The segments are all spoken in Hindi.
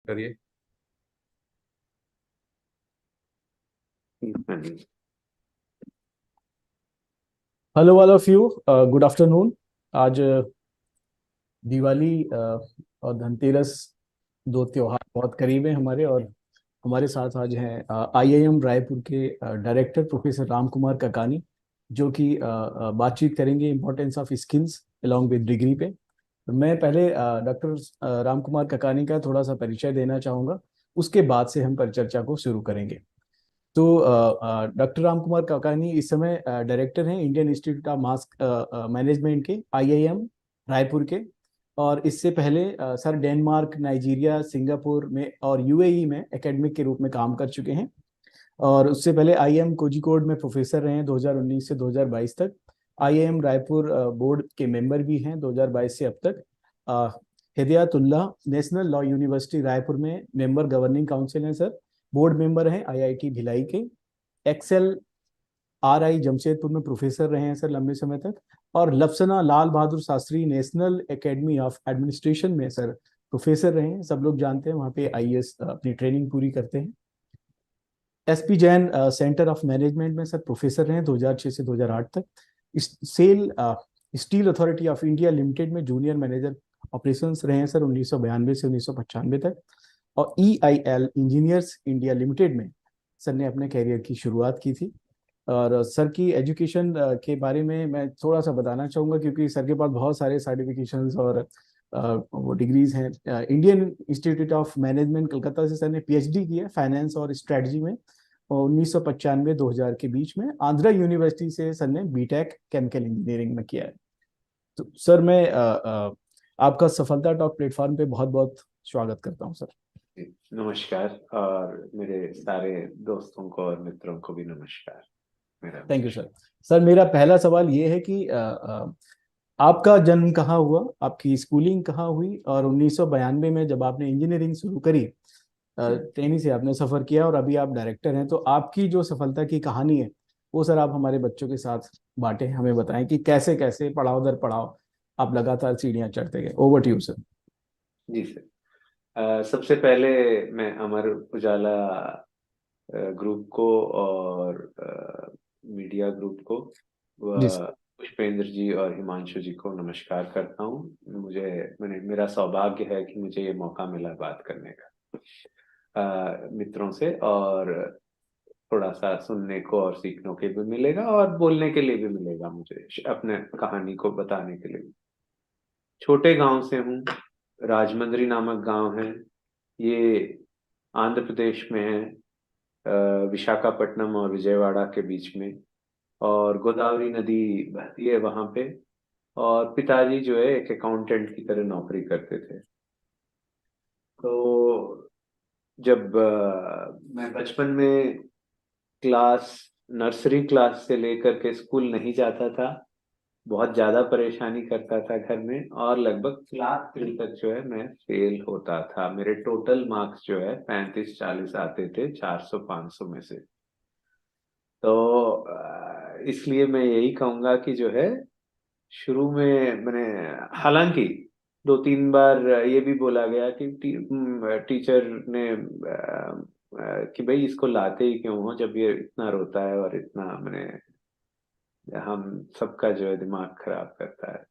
करिए। Hello all of you, good afternoon. आज दिवाली और धनतेरस, दो त्योहार बहुत करीब हैं हमारे। और हमारे साथ आज हैं आईआईएम रायपुर के डायरेक्टर प्रोफेसर राम कुमार ककानी, जो कि बातचीत करेंगे importance of skills along with degree पे। मैं पहले डॉक्टर राम कुमार ककानी का थोड़ा सा परिचय देना चाहूँगा, उसके बाद से हम परिचर्चा को शुरू करेंगे। तो डॉक्टर राम कुमार काकानी इस समय डायरेक्टर हैं Indian institute of mass management के, आईआईएम रायपुर के। और इससे पहले सर डेनमार्क, नाइजीरिया, सिंगापुर में और यूएई में एकेडमिक के रूप में काम कर चुके हैं। और उससे पहले आईआईएम कोझिकोड में प्रोफेसर रहे हैं 2019 से 2022 तक। आईआईएम रायपुर बोर्ड के मेंबर भी हैं 2022 से अब तक। Hidayatullah National Law University Raipur में मेंबर गवर्निंग काउंसिल हैं सर। बोर्ड मेंबर हैं आईआईटी भिलाई के। एक्सेल आरआई जमशेदपुर में प्रोफेसर रहे हैं सर लंबे समय तक। और LBSNAA Lal Bahadur Shastri national academy of administration में सर प्रोफेसर रहे हैं। सब लोग जानते हैं वहाँ पे आईएएस अपनी ट्रेनिंग पूरी करते हैं। SP Jain Centre of Management में सर प्रोफेसर रहे हैं 2006 से 2008 तक। SAIL Steel Authority of India Limited में जूनियर मैनेजर ऑपरेशंस रहे हैं सर 1992 से 1995 तक। और EIL इंजीनियर्स इंडिया लिमिटेड में सर ने अपने कैरियर की शुरुआत की थी। और सर की एजुकेशन के बारे में मैं थोड़ा सा बताना चाहूँगा, क्योंकि सर के पास बहुत सारे सर्टिफिकेशंस और वो डिग्रीज हैं। Indian institute of management Calcutta से सर ने पीएचडी किया फाइनेंस और स्ट्रेटजी में, और 1995-2000 के बीच में आंध्रा यूनिवर्सिटी से सर ने बीटेक केमिकल इंजीनियरिंग में किया है। तो सर मैं आपका सफलता टॉक प्लेटफॉर्म पे बहुत बहुत स्वागत करता हूँ सर। नमस्कार, और मेरे सारे दोस्तों को और मित्रों को भी नमस्कार। मेरा थैंक यू सर। सर मेरा पहला सवाल ये है कि आपका जन्म कहाँ हुआ, आपकी स्कूलिंग कहाँ हुई, और 1992 में जब आपने इंजीनियरिंग शुरू करी, ट्रेनी से आपने सफर किया और अभी आप डायरेक्टर हैं, तो आपकी जो सफलता की कहानी है वो सर आप हमारे बच्चों के साथ बांटें, हमें बताएं कि कैसे कैसे पड़ाव दर पड़ाव आप लगातार सीढ़ियां चढ़ते गए। Over to you sir. जी सर, सबसे पहले मैं अमर उजाला ग्रुप को और मीडिया ग्रुप को जी सर। पुष्पेंद्र जी और हिमांशु जी को नमस्कार करता हूँ। मेरा सौभाग्य है कि मुझे ये मौका मिला बात करने का मित्रों से, और थोड़ा सा सुनने को और सीखने के भी मिलेगा और बोलने के लिए भी मिलेगा, मुझे अपने कहानी को बताने के लिए। छोटे गांव से हूँ, राजमंद्री नामक गांव है ये, आंध्र प्रदेश में है, विशाखापट्टनम और विजयवाड़ा के बीच में। और गोदावरी नदी बहती है वहां पे। और पिताजी जो है एक अकाउंटेंट की तरह नौकरी करते थे। तो जब मैं बचपन में नर्सरी क्लास से लेकर के स्कूल नहीं जाता था, बहुत ज्यादा परेशानी करता था घर में, और लगभग क्लास 3 तक जो है मैं फेल होता था। मेरे टोटल मार्क्स जो है 35-40 आते थे 400-500 में से। तो इसलिए मैं यही कहूंगा कि जो है शुरू में मैंने, हालांकि 2-3 बार ये भी बोला गया कि टीचर ने कि भाई इसको लाते ही क्यों हो जब ये इतना रोता है और इतना मैंने हम सबका जो है दिमाग खराब करता है।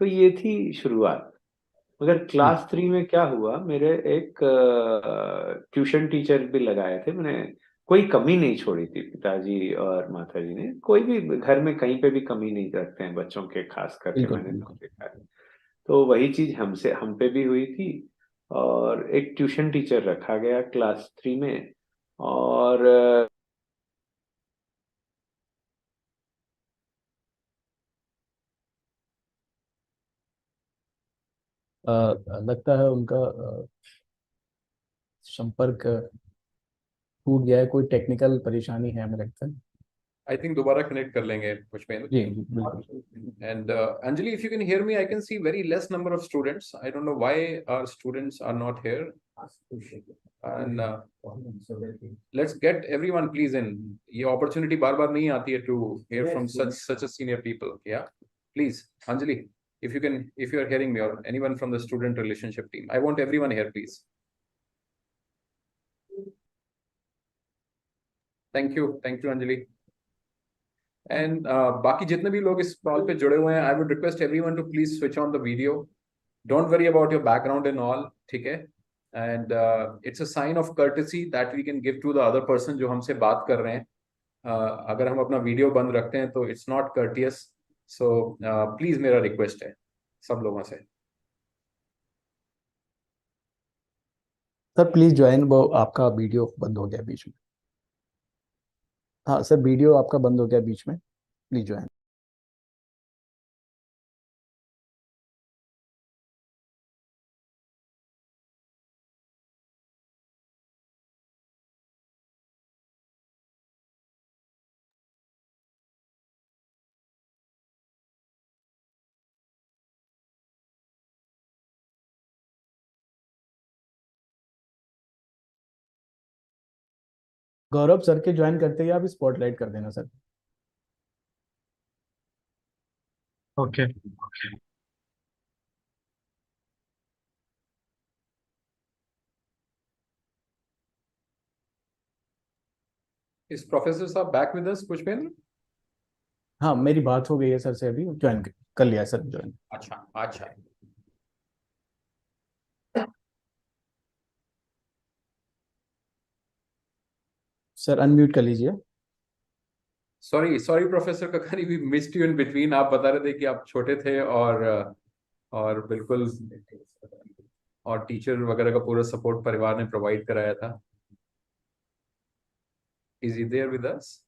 तो ये थी शुरुआत। मगर जी क्लास 3 में क्या हुआ, मेरे एक ट्यूशन टीचर भी लगाए थे मैंने। कोई कमी नहीं छोड़ी थी, पिताजी और माताजी ने कोई भी घर में कहीं पे भी कमी नहीं रखते हैं बच्चों के, खास करके बिल्कुल मैंने तो बिल्कुल। देखा है। तो वही चीज हम पे भी हुई थी। और एक ट्यूशन टीचर रखा गया क्लास 3 में। और लगता है उनका संपर्क टूट गया है, कोई टेक्निकल परेशानी है हमें लगता है। आई थिंक दोबारा कनेक्ट कर लेंगे पुष्पेंद्र। जी जी बिल्कुल। And Anjali, if you can hear me, I can see very less number of students. I don't know why our students are not here. And let's get everyone please in. ये opportunity बार बार नहीं आती है to hear from such a senior people. Yeah, please, Anjali, if you are hearing me or anyone from the student relationship team, I want everyone here, please. Thank you Anjali. And बाकी जितने भी लोग इस कॉल पे जुड़े हुए हैं, I would request everyone to please switch on the video. Don't worry about your background and all, ठीक है? And it's a sign of courtesy that we can give to the other person जो हमसे बात कर रहे हैं। अगर हम अपना वीडियो बंद रखते हैं तो it's not courteous. So please मेरा रिक्वेस्ट है सब लोगों से। सर प्लीज ज्वाइन, वो आपका वीडियो बंद हो गया बीच में। हाँ सर, वीडियो आपका बंद हो गया बीच में, प्लीज ज्वाइन। गौरव सर के ज्वाइन करते ही आप स्पॉटलाइट कर देना सर। ओके। इस प्रोफेसर साहब बैक विद अस पुष्पेंद्र? हाँ मेरी बात हो गई है सर से, अभी ज्वाइन कर लिया सर ज्वाइन। अच्छा अच्छा। सर अनम्यूट कर लीजिए। Sorry sorry professor Kakani, we missed you in between. आप बता रहे थे कि आप छोटे थे और बिल्कुल, और टीचर वगैरह का पूरा सपोर्ट परिवार ने प्रोवाइड कराया था। Is he there with us?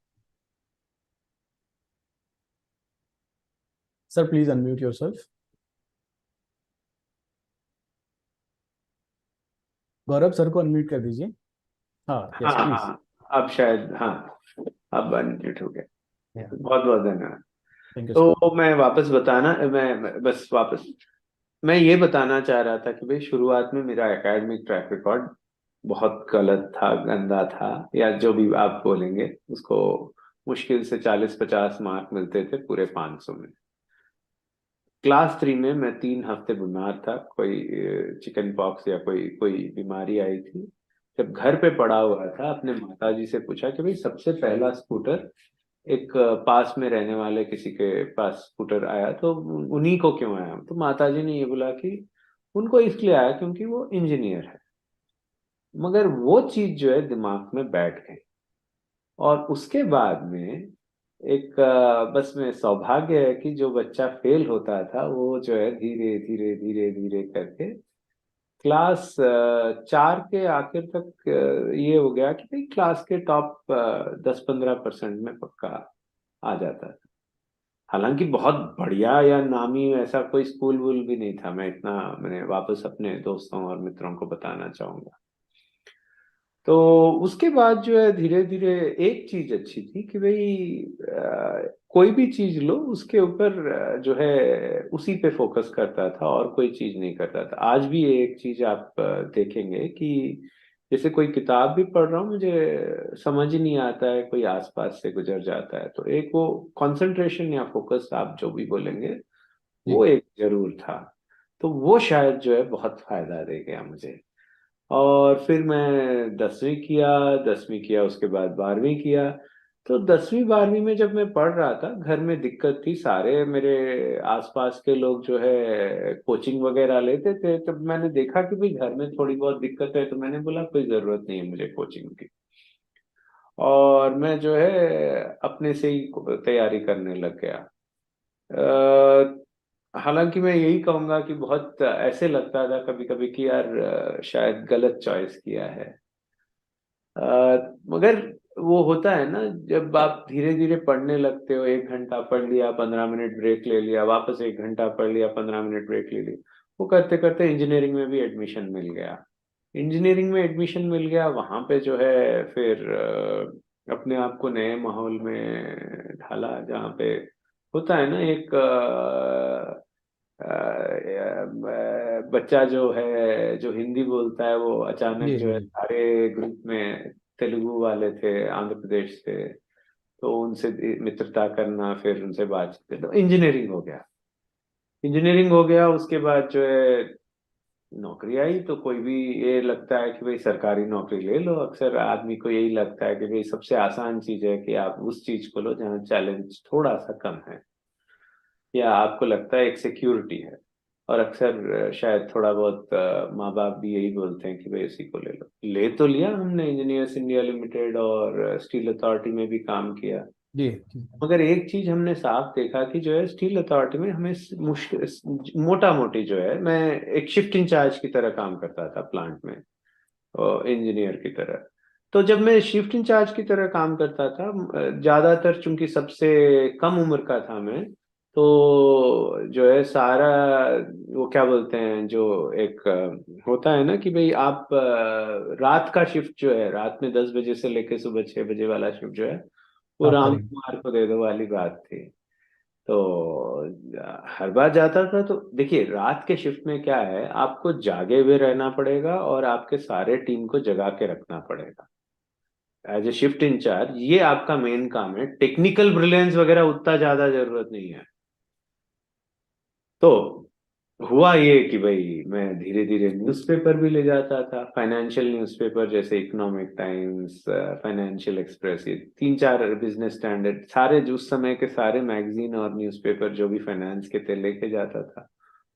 Sir please unmute yourself. Gaurav sir को अनम्यूट कर दीजिए। हाँ यस हाँ प्लीज। हाँ, अब शायद, हाँ अब अनम्यूट हो गया। बहुत बहुत धन्यवाद। Thank you sir. तो मैं वापस बताना, बस वापस मैं ये बताना चाह रहा था कि भाई शुरुआत में मेरा एकेडमिक ट्रैक रिकॉर्ड बहुत गलत था, गंदा था, या जो भी आप बोलेंगे उसको। मुश्किल से 40-50 मार्क मिलते थे पूरे 500 में। क्लास 3 में मैं 3 हफ्ते बीमार था, कोई चिकन पॉक्स या कोई कोई बीमारी आई थी। जब घर पे पड़ा हुआ था, अपने माताजी से पूछा कि भाई सबसे पहला स्कूटर एक पास में रहने वाले किसी के पास स्कूटर आया तो उन्हीं को क्यों आया। तो माताजी ने ये बोला कि उनको इसलिए आया क्योंकि वो इंजीनियर है। मगर वो चीज जो है दिमाग में बैठ गई। और उसके बाद में एक बस में सौभाग्य है कि जो बच्चा फेल होता था वो जो है धीरे धीरे धीरे धीरे करके क्लास 4 के आखिर तक ये हो गया कि भाई क्लास के टॉप 10-15% में पक्का आ जाता था। हालांकि बहुत बढ़िया या नामी ऐसा कोई स्कूल वूल भी नहीं था, मैं इतना मैंने वापस अपने दोस्तों और मित्रों को बताना चाहूंगा। तो उसके बाद जो है धीरे धीरे एक चीज अच्छी थी कि भाई कोई भी चीज लो उसके ऊपर जो है उसी पे फोकस करता था और कोई चीज नहीं करता था। आज भी ये एक चीज आप देखेंगे कि जैसे कोई किताब भी पढ़ रहा हूँ, मुझे समझ ही नहीं आता है, कोई आसपास से गुजर जाता है, तो एक वो कंसंट्रेशन या फोकस आप जो भी बोलेंगे जी। वो एक जरूर था। तो वो शायद जो है बहुत फायदा दे गया मुझे। और फिर मैं 10वीं किया उसके बाद 12वीं किया। तो 10वीं 12वीं में जब मैं पढ़ रहा था, घर में दिक्कत थी, सारे मेरे आसपास के लोग जो है कोचिंग वगैरह लेते थे। तब मैंने देखा कि भाई घर में थोड़ी बहुत दिक्कत है, तो मैंने बोला कोई जरूरत नहीं है मुझे कोचिंग की। और मैं जो है अपने से ही तैयारी करने लग गया। हालांकि मैं यही कहूंगा कि बहुत ऐसे लगता था कभी कभी कि यार शायद गलत चॉइस किया है। मगर वो होता है ना, जब आप धीरे धीरे पढ़ने लगते हो, 1 घंटा पढ़ लिया, 15 मिनट ब्रेक ले लिया, वापस 1 घंटा पढ़ लिया, 15 मिनट ब्रेक ले लिया, वो करते करते इंजीनियरिंग में भी एडमिशन मिल गया। इंजीनियरिंग में एडमिशन मिल गया, वहां पे जो है फिर अपने आप को नए माहौल में ढाला, जहाँ पे होता है ना एक बच्चा जो है जो हिंदी बोलता है वो अचानक जी जो जी है जी। सारे ग्रुप में तेलुगु वाले थे, आंध्र प्रदेश से, तो उनसे मित्रता करना, फिर उनसे बातचीत, तो इंजीनियरिंग हो गया। इंजीनियरिंग हो गया उसके बाद जो है नौकरी आई तो कोई भी ये लगता है कि भाई सरकारी नौकरी ले लो, अक्सर आदमी को यही लगता है कि भाई सबसे आसान चीज है कि आप उस चीज को लो जहाँ चैलेंज थोड़ा सा कम है, या आपको लगता है एक सिक्योरिटी है। और अक्सर शायद थोड़ा बहुत माँ बाप भी यही बोलते हैं कि भाई उसी को ले लो। ले तो लिया हमने, इंजीनियर्स इंडिया लिमिटेड और स्टील अथॉरिटी में भी काम किया। जी मगर एक चीज हमने साफ देखा कि जो है स्टील अथॉरिटी में हमें मुश्किल मोटा मोटी जो है, मैं एक शिफ्ट इंचार्ज की तरह काम करता था प्लांट में, इंजीनियर की तरह। तो जब मैं शिफ्ट इंचार्ज की तरह काम करता था, ज्यादातर चूंकि सबसे कम उम्र का था मैं, तो जो है सारा वो क्या बोलते हैं जो एक होता है ना कि भाई आप रात का शिफ्ट जो है, रात में 10 बजे से लेकर सुबह 6 बजे वाला शिफ्ट जो है, वो आप राम करेंगे। कुमार को दे दो वाली बात थी। तो हर बार जाता था तो देखिए, रात के शिफ्ट में क्या है, आपको जागे हुए रहना पड़ेगा और आपके सारे टीम को जगा के रखना पड़ेगा। एज ए शिफ्ट इंचार्ज ये आपका मेन काम है, टेक्निकल ब्रिलियंस वगैरह उतना ज्यादा जरूरत नहीं है। तो हुआ ये कि भाई मैं धीरे धीरे न्यूज़पेपर भी ले जाता था, फाइनेंशियल न्यूज़पेपर जैसे इकोनॉमिक टाइम्स, फाइनेंशियल एक्सप्रेस, ये 3 4 बिजनेस स्टैंडर्ड, सारे जो उस समय के सारे मैगजीन और न्यूज़पेपर जो भी फाइनेंस के थे लेके जाता था।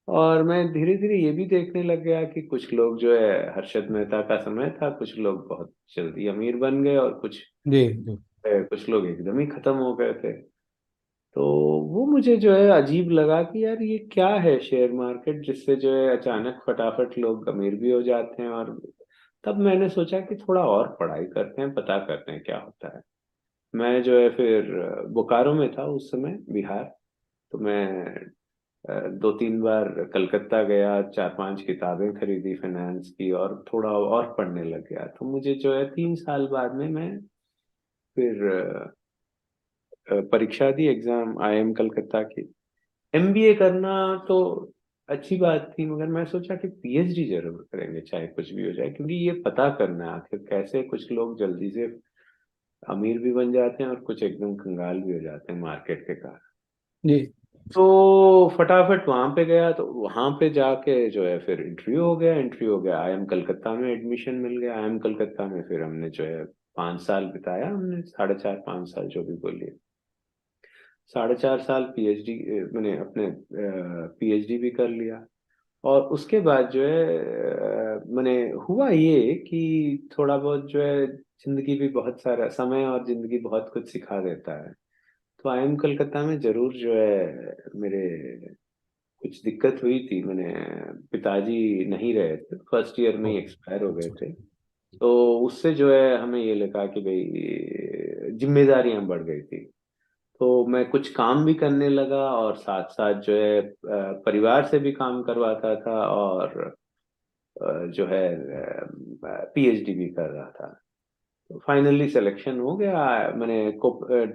और मैं धीरे धीरे ये भी देखने लग गया कि कुछ लोग जो है, हर्षद मेहता का समय था, कुछ लोग बहुत जल्दी अमीर बन गए और जी जी कुछ लोग एकदम ही खत्म हो गए थे। तो वो मुझे जो है अजीब लगा कि यार ये क्या है शेयर मार्केट, जिससे जो है अचानक फटाफट लोग अमीर भी हो जाते हैं। और तब मैंने सोचा कि थोड़ा और पढ़ाई करते हैं, पता करते हैं क्या होता है। मैं जो है फिर बोकारो में था उस समय, बिहार। तो मैं 2 3 बार कलकत्ता गया, 4 5 किताबें खरीदी फाइनेंस की और थोड़ा और पढ़ने लग गया। तो मुझे जो है 3 साल बाद में मैं फिर परीक्षा दी, एग्जाम, आईआईएम कलकत्ता की। एमबीए करना तो अच्छी बात थी, मगर मैं सोचा कि पीएचडी जरूर करेंगे चाहे कुछ भी हो जाए, क्योंकि ये पता करना है आखिर कैसे कुछ लोग जल्दी से अमीर भी बन जाते हैं और कुछ एकदम कंगाल भी हो जाते हैं मार्केट के कारण। जी तो फटाफट वहां पे गया, तो वहां पे जाके जो है फिर इंटरव्यू हो गया, आईएम कलकत्ता में एडमिशन मिल गया। आईएम कलकत्ता में फिर हमने जो है 5 साल बिताया, हमने 4.5 5 साल जो भी बोलिए, 4.5 साल पीएचडी, मैंने अपने पीएचडी भी कर लिया। और उसके बाद जो है मैंने हुआ ये कि थोड़ा बहुत जो है, जिंदगी भी बहुत सारा समय और जिंदगी बहुत कुछ सिखा देता है। तो आईएम कलकत्ता में जरूर जो है मेरे कुछ दिक्कत हुई थी। मैंने पिताजी नहीं रहे थे, फर्स्ट ईयर में ही एक्सपायर हो गए थे। तो उससे जो है हमें ये लगा कि भाई जिम्मेदारियां बढ़ गई थी। तो मैं कुछ काम भी करने लगा और साथ साथ जो है परिवार से भी काम करवाता था और जो है पीएचडी भी कर रहा था। तो फाइनली सिलेक्शन हो गया।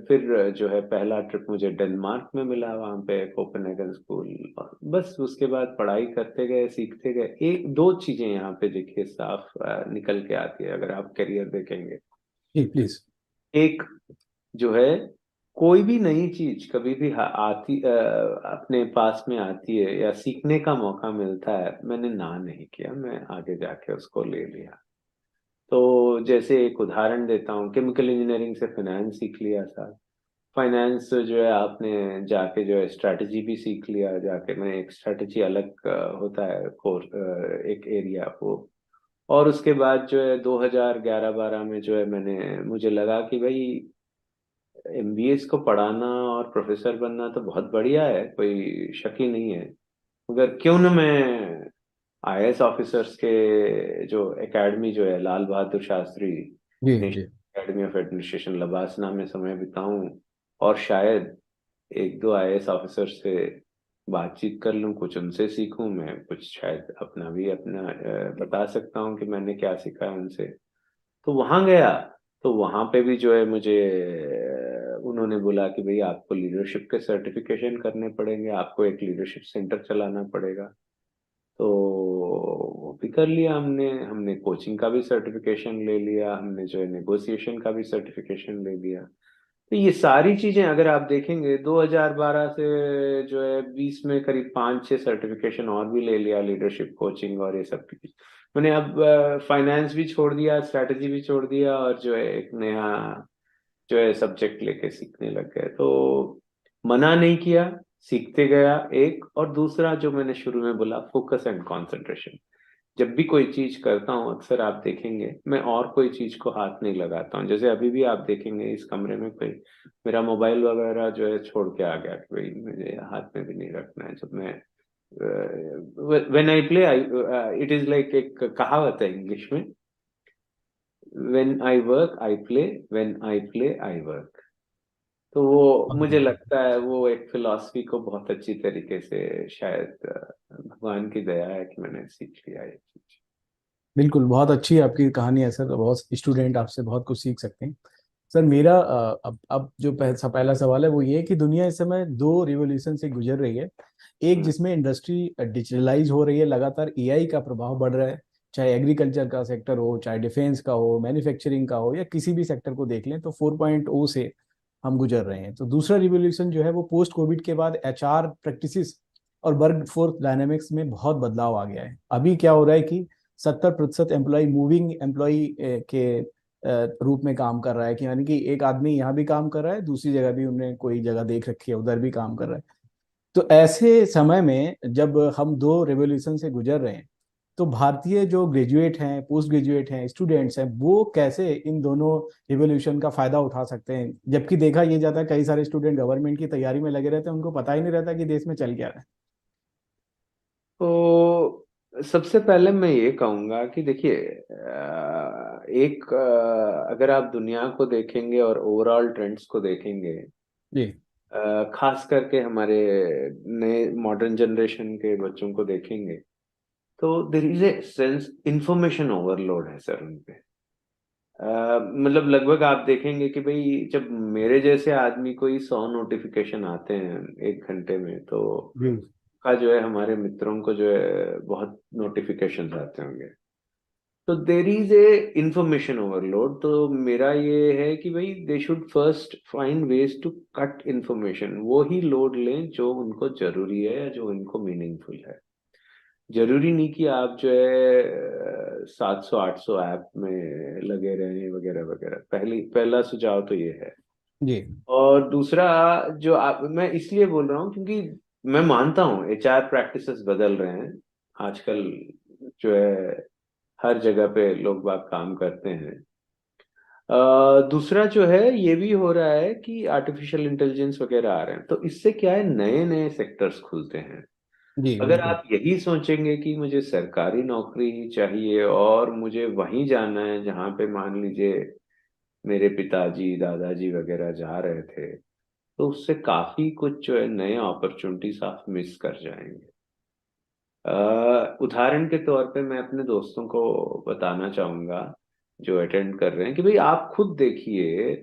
फिर जो है पहला ट्रिप मुझे डेनमार्क में मिला, वहाँ पे कोपेनहेगन स्कूल। और बस उसके बाद पढ़ाई करते गए, सीखते गए। एक दो चीजें यहाँ पे देखिए साफ निकल के आती है अगर आप करियर देखेंगे। जी प्लीज। एक जो है, कोई भी नई चीज कभी भी अपने पास में आती है या सीखने का मौका मिलता है, मैंने ना नहीं किया, मैं आगे जाके उसको ले लिया। तो जैसे एक उदाहरण देता हूँ, केमिकल इंजीनियरिंग से फाइनेंस सीख लिया था। फाइनेंस जो है आपने जाके जो है स्ट्रैटेजी भी सीख लिया, जाके मैं एक स्ट्रैटेजी अलग होता है कोर्स, एक एरिया वो। और उसके बाद जो है 2011 12 में जो है मुझे लगा कि भाई एमबीए को पढ़ाना और प्रोफेसर बनना तो बहुत बढ़िया है, कोई शक ही नहीं है। मगर क्यों न मैं आईएएस ऑफिसर्स के जो एकेडमी जो है, लाल बहादुर शास्त्री जी जी national academy of administration LBSNAA में समय बिताऊं, और शायद एक दो आईएएस ऑफिसर से बातचीत कर लूं, कुछ उनसे सीखूं, मैं कुछ शायद अपना बता सकता हूं कि मैंने क्या सीखा है उनसे। तो वहां गया। तो वहां पे भी जो है मुझे उन्होंने बोला कि भाई आपको लीडरशिप के सर्टिफिकेशन करने पड़ेंगे, आपको एक लीडरशिप सेंटर चलाना पड़ेगा। तो वो भी कर लिया हमने। हमने कोचिंग का भी सर्टिफिकेशन ले लिया, हमने जो है नेगोशिएशन का भी सर्टिफिकेशन ले लिया। तो ये सारी चीजें अगर आप देखेंगे 2012 से जो है 20 में करीब 5-6 सर्टिफिकेशन और भी ले लिया, लीडरशिप कोचिंग और ये सब की। मैंने अब फाइनेंस भी छोड़ दिया, स्ट्रैटेजी भी छोड़ दिया, और जो है एक नया जो है सब्जेक्ट लेके सीखने लग गए। तो मना नहीं किया, सीखते गया एक। और दूसरा जो मैंने शुरू में बोला, फोकस एंड कंसंट्रेशन। जब भी कोई चीज करता हूँ अक्सर आप देखेंगे मैं और कोई चीज को हाथ नहीं लगाता हूँ। जैसे अभी भी आप देखेंगे इस कमरे में कोई मेरा मोबाइल वगैरह जो है छोड़ के आ गया कि भाई मुझे हाथ में भी नहीं रखना है। जब मैं when I play I, it is like एक कहावत है इंग्लिश में, when I work I play, when I play I work. तो वो मुझे लगता है वो एक फिलॉसफी को बहुत अच्छी तरीके से शायद भगवान की दया है कि मैंने सीख लिया ये चीज। बिल्कुल, बहुत अच्छी आपकी कहानी है सर। बहुत स्टूडेंट आपसे बहुत कुछ सीख सकते हैं। सर मेरा अब जो पहला सवाल है वो ये है कि दुनिया इस समय दो रिवॉल्यूशन से गुजर रही है। एक हम्म। जिसमें इंडस्ट्री डिजिटलाइज हो रही है, लगातार एआई का प्रभाव बढ़ रहा है, चाहे एग्रीकल्चर का सेक्टर हो, चाहे डिफेंस का हो, मैन्युफैक्चरिंग का हो, या किसी भी सेक्टर को देख लें, तो 4.0 से हम गुजर रहे हैं। तो दूसरा रिवॉल्यूशन जो है वो पोस्ट कोविड के बाद एचआर प्रैक्टिसेस और वर्क फोर्स डायनेमिक्स में बहुत बदलाव आ गया है। अभी क्या हो रहा है कि 70% एम्प्लॉय मूविंग एम्प्लॉय के रूप में काम कर रहा है, कि यानी कि एक आदमी यहाँ भी काम कर रहा है, दूसरी जगह भी उन्होंने कोई जगह देख रखी है, उधर भी काम कर रहा है। तो ऐसे समय में जब हम दो रेवोल्यूशन से गुजर रहे हैं, तो भारतीय जो ग्रेजुएट हैं, पोस्ट ग्रेजुएट हैं, स्टूडेंट्स हैं, वो कैसे इन दोनों रिवोल्यूशन का फायदा उठा सकते हैं? जबकि देखा ये जाता है कई सारे स्टूडेंट गवर्नमेंट की तैयारी में लगे रहते हैं, उनको पता ही नहीं रहता कि देश में चल क्या रहा है। तो सबसे पहले मैं ये कहूंगा कि देखिए अगर आप दुनिया को देखेंगे और ओवरऑल ट्रेंड्स को देखेंगे, जी। खास करके हमारे नए मॉडर्न जनरेशन के बच्चों को देखेंगे, तो there is a sense information overload है सर उनपे। मतलब लगभग आप देखेंगे कि भाई जब मेरे जैसे आदमी को ही 100 नोटिफिकेशन आते हैं 1 घंटे में, तो जी। का जो है हमारे मित्रों को जो है बहुत नोटिफिकेशन आते होंगे। तो there is a information overload. तो मेरा ये है कि भाई they should first find ways to cut information. वो ही लोड लें जो उनको जरूरी है या जो उनको मीनिंगफुल है। जरूरी नहीं कि आप जो है 700-800 ऐप में लगे रहें वगैरह वगैरह। पहला सुझाव तो ये है। जी। और दूसरा जो मैं इसलिए बोल रहा हूँ क्योंकि मैं मानता हूँ एचआर प्रैक्टिसेस बदल रहे हैं आजकल। जो है हर जगह पे लोग बाग काम करते हैं। दूसरा जो है ये भी हो रहा है कि आर्टिफिशियल इंटेलिजेंस वगैरह आ रहे हैं, तो इससे क्या है नए नए सेक्टर्स खुलते हैं। जी। अगर बिल्कुल। आप यही सोचेंगे कि मुझे सरकारी नौकरी ही चाहिए और मुझे वहीं जाना है जहाँ पे मान लीजिए मेरे पिताजी दादाजी वगैरह जा रहे थे, तो उससे काफी कुछ जो है नए अपॉर्चुनिटीज आप मिस कर जाएंगे। उदाहरण के तौर पे मैं अपने दोस्तों को बताना चाहूंगा जो अटेंड कर रहे हैं कि भाई आप खुद देखिए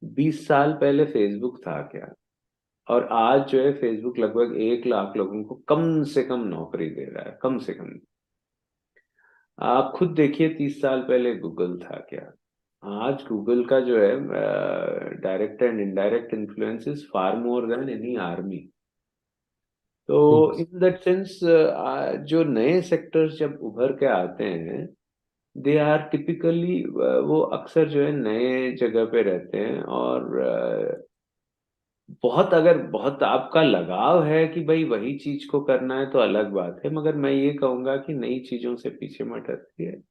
20 साल पहले फेसबुक था क्या, और आज जो है फेसबुक लगभग 1 लाख लोगों को कम से कम नौकरी दे रहा है, कम से कम। आप खुद देखिए 30 साल पहले गूगल था क्या। आज गूगल का जो है direct and indirect influence is far more than any army. तो बिल्कुल। इन दैट सेंस जो नए सेक्टर्स जब उभर के आते हैं, दे आर टिपिकली वो अक्सर जो है नए जगह पे रहते हैं। और बहुत अगर बहुत आपका लगाव है कि भाई वही चीज को करना है तो अलग बात है, मगर मैं ये कहूंगा कि नई चीजों से पीछे मत हटिए।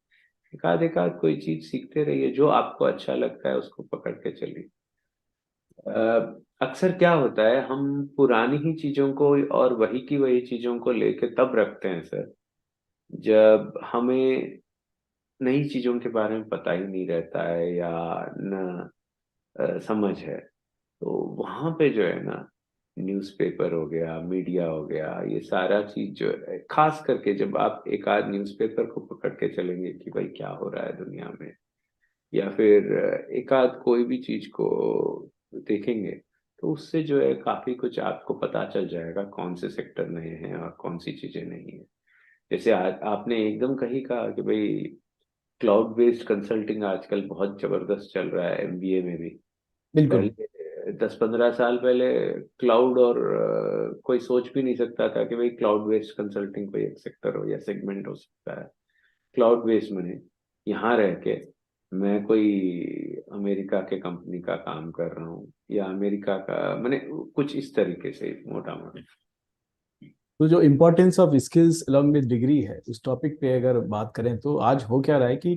एकाध एकाध कोई चीज सीखते रहिए, जो आपको अच्छा लगता है उसको पकड़ के चलिए। अक्सर क्या होता है हम पुरानी ही चीजों को और वही की वही चीजों को लेके तब रखते हैं सर, जब हमें नई चीजों के बारे में पता ही नहीं रहता है या न समझ है। तो वहां पे जो है ना न्यूज़पेपर हो गया, मीडिया हो गया, ये सारा चीज जो है, खास करके जब आप एक आध न्यूज़पेपर को पकड़ के चलेंगे कि भाई क्या हो रहा है दुनिया में, या फिर एक आध कोई भी चीज को देखेंगे, तो उससे जो है काफी कुछ आपको पता चल जाएगा कौन से सेक्टर नए हैं और कौन सी चीजें नहीं है। जैसे आज आपने एकदम कही कहा कि भाई क्लाउड बेस्ड कंसल्टिंग आजकल बहुत जबरदस्त चल रहा है एमबीए में भी। बिल्कुल। पहले 10-15 साल पहले क्लाउड और कोई सोच भी नहीं सकता था कि भाई क्लाउड बेस्ड कंसल्टिंग कोई एक सेक्टर हो या सेगमेंट हो सकता है। क्लाउड बेस्ड मैंने यहाँ रह के मैं कोई अमेरिका के कंपनी का काम कर रहा हूँ या अमेरिका का, मैंने कुछ इस तरीके से मोटा मोटा। तो जो importance of skills along with degree है, उस टॉपिक पे अगर बात करें तो आज हो क्या रहा है कि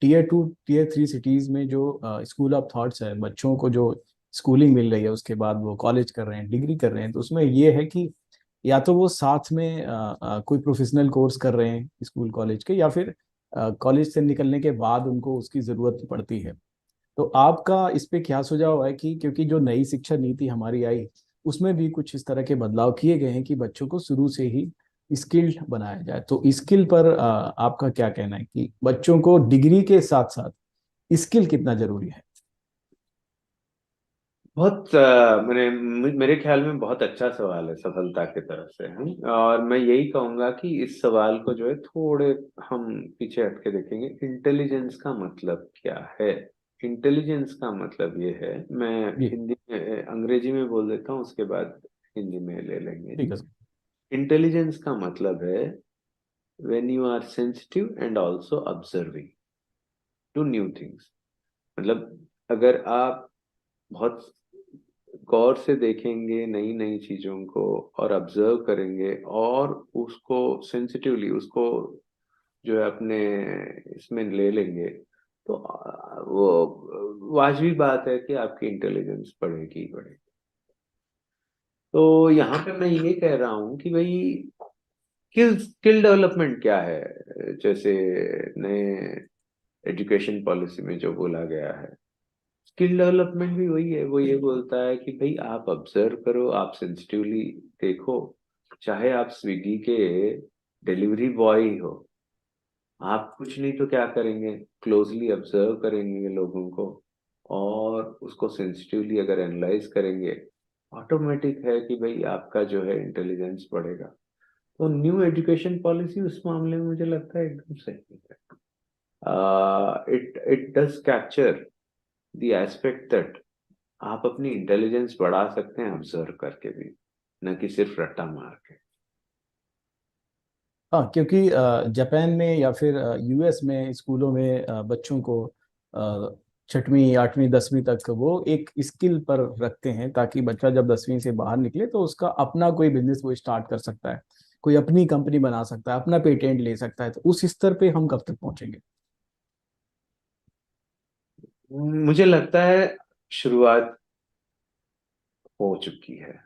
टीयर 2 टीयर 3 सिटीज में जो स्कूल ऑफ थॉट्स है, बच्चों को जो स्कूलिंग मिल रही है उसके बाद वो कॉलेज कर रहे हैं, डिग्री कर रहे हैं, तो उसमें ये है कि या तो वो साथ में कोई प्रोफेशनल कोर्स कर रहे हैं स्कूल कॉलेज के, या फिर कॉलेज से निकलने के बाद उनको उसकी ज़रूरत पड़ती है। तो आपका इस पे क्या सुझाव है कि क्योंकि जो नई शिक्षा नीति हमारी आई उसमें भी कुछ इस तरह के बदलाव किए गए हैं कि बच्चों को शुरू से ही स्किल्ड बनाया जाए, तो स्किल पर आपका क्या कहना है कि बच्चों को डिग्री के साथ साथ स्किल कितना जरूरी है? बहुत मैंने मेरे ख्याल में बहुत अच्छा सवाल है सफलता की तरफ से हम, और मैं यही कहूंगा कि इस सवाल को जो है थोड़े हम पीछे हट के देखेंगे। इंटेलिजेंस का मतलब क्या है? इंटेलिजेंस का मतलब ये है, मैं जी। हिंदी में अंग्रेजी में बोल देता हूँ, उसके बाद हिंदी में ले लेंगे। ठीक है सर। इंटेलिजेंस का मतलब है when you are sensitive and also observing to new things. मतलब अगर आप बहुत गौर से देखेंगे नई नई चीजों को और ऑब्जर्व करेंगे और उसको सेंसिटिवली उसको जो है अपने इसमें ले लेंगे, तो वो वाजिबी बात है कि आपकी इंटेलिजेंस बढ़ेगी ही बढ़ेगी। तो यहाँ पे मैं ये कह रहा हूँ कि भाई स्किल स्किल डेवलपमेंट क्या है, जैसे नए एजुकेशन पॉलिसी में जो बोला गया है, स्किल डेवलपमेंट भी वही है। वो ये बोलता है कि भाई आप ऑब्जर्व करो, आप सेंसिटिवली देखो। चाहे आप स्विगी के डिलीवरी बॉय ही हो, आप कुछ नहीं तो क्या करेंगे, क्लोजली ऑब्जर्व करेंगे लोगों को और उसको सेंसिटिवली अगर एनालाइज करेंगे, ऑटोमेटिक है कि भाई आपका जो है इंटेलिजेंस बढ़ेगा। तो न्यू एजुकेशन पॉलिसी उस मामले में मुझे लगता है एकदम सही है। It does capture the aspect that आप अपनी इंटेलिजेंस बढ़ा सकते हैं ऑब्जर्व करके भी, न कि सिर्फ रट्टा मार के। हाँ, क्योंकि जापान में या फिर यूएस में स्कूलों में बच्चों को 6वीं 8वीं 10वीं तक वो एक स्किल पर रखते हैं, ताकि बच्चा जब 10वीं से बाहर निकले तो उसका अपना कोई बिजनेस वो स्टार्ट कर सकता है, कोई अपनी कंपनी बना सकता है, अपना पेटेंट ले सकता है। तो उस स्तर पे हम कब तक पहुंचेंगे? मुझे लगता है शुरुआत हो चुकी है।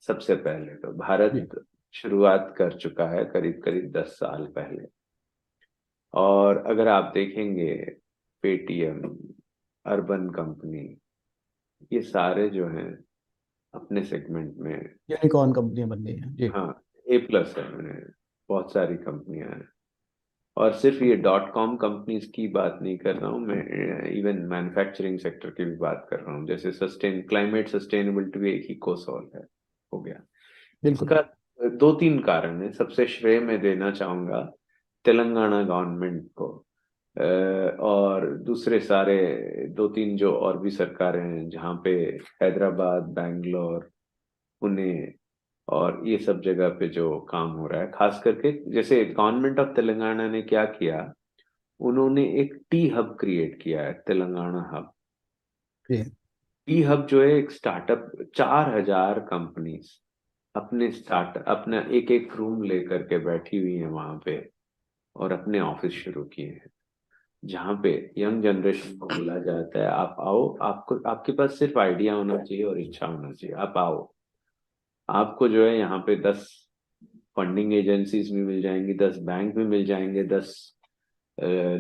सबसे पहले तो जी। भारत शुरुआत कर चुका है करीब करीब 10 साल पहले। और अगर आप देखेंगे पेटीएम, अर्बन कंपनी, ये सारे जो हैं अपने सेगमेंट में, यूनिकॉर्न कंपनियां बन गई हैं। जी। हाँ, A+ है। मैंने बहुत सारी कंपनियां हैं, और सिर्फ ये डॉट कॉम कंपनीज की बात नहीं कर रहा हूँ मैं, इवन मैन्युफैक्चरिंग सेक्टर की भी बात कर रहा हूँ। जैसे क्लाइमेट सस्टेनेबिलिटी भी एक ही कोसॉल है, हो गया। बिल्कुल। इसका 2-3 कारण है। सबसे श्रेय मैं देना चाहूंगा तेलंगाना गवर्नमेंट को, और दूसरे सारे 2-3 जो और भी सरकारें हैं जहाँ पे हैदराबाद, बैंगलोर, पुणे और ये सब जगह पे जो काम हो रहा है, खास करके जैसे गवर्नमेंट ऑफ तेलंगाना ने क्या किया, उन्होंने एक टी हब क्रिएट किया है, तेलंगाना हब। जी। टी हब जो है एक स्टार्टअप, 4,000 कंपनीज अपना एक एक रूम लेकर के बैठी हुई है वहां पे और अपने ऑफिस शुरू किए हैं, जहाँ पे यंग जनरेशन को बोला जाता है आप आओ, आपको आपके पास सिर्फ आइडिया होना चाहिए और इच्छा होना चाहिए, आप आओ। आपको जो है यहाँ पे 10 फंडिंग एजेंसीज भी मिल जाएंगी, 10 बैंक भी मिल जाएंगे, 10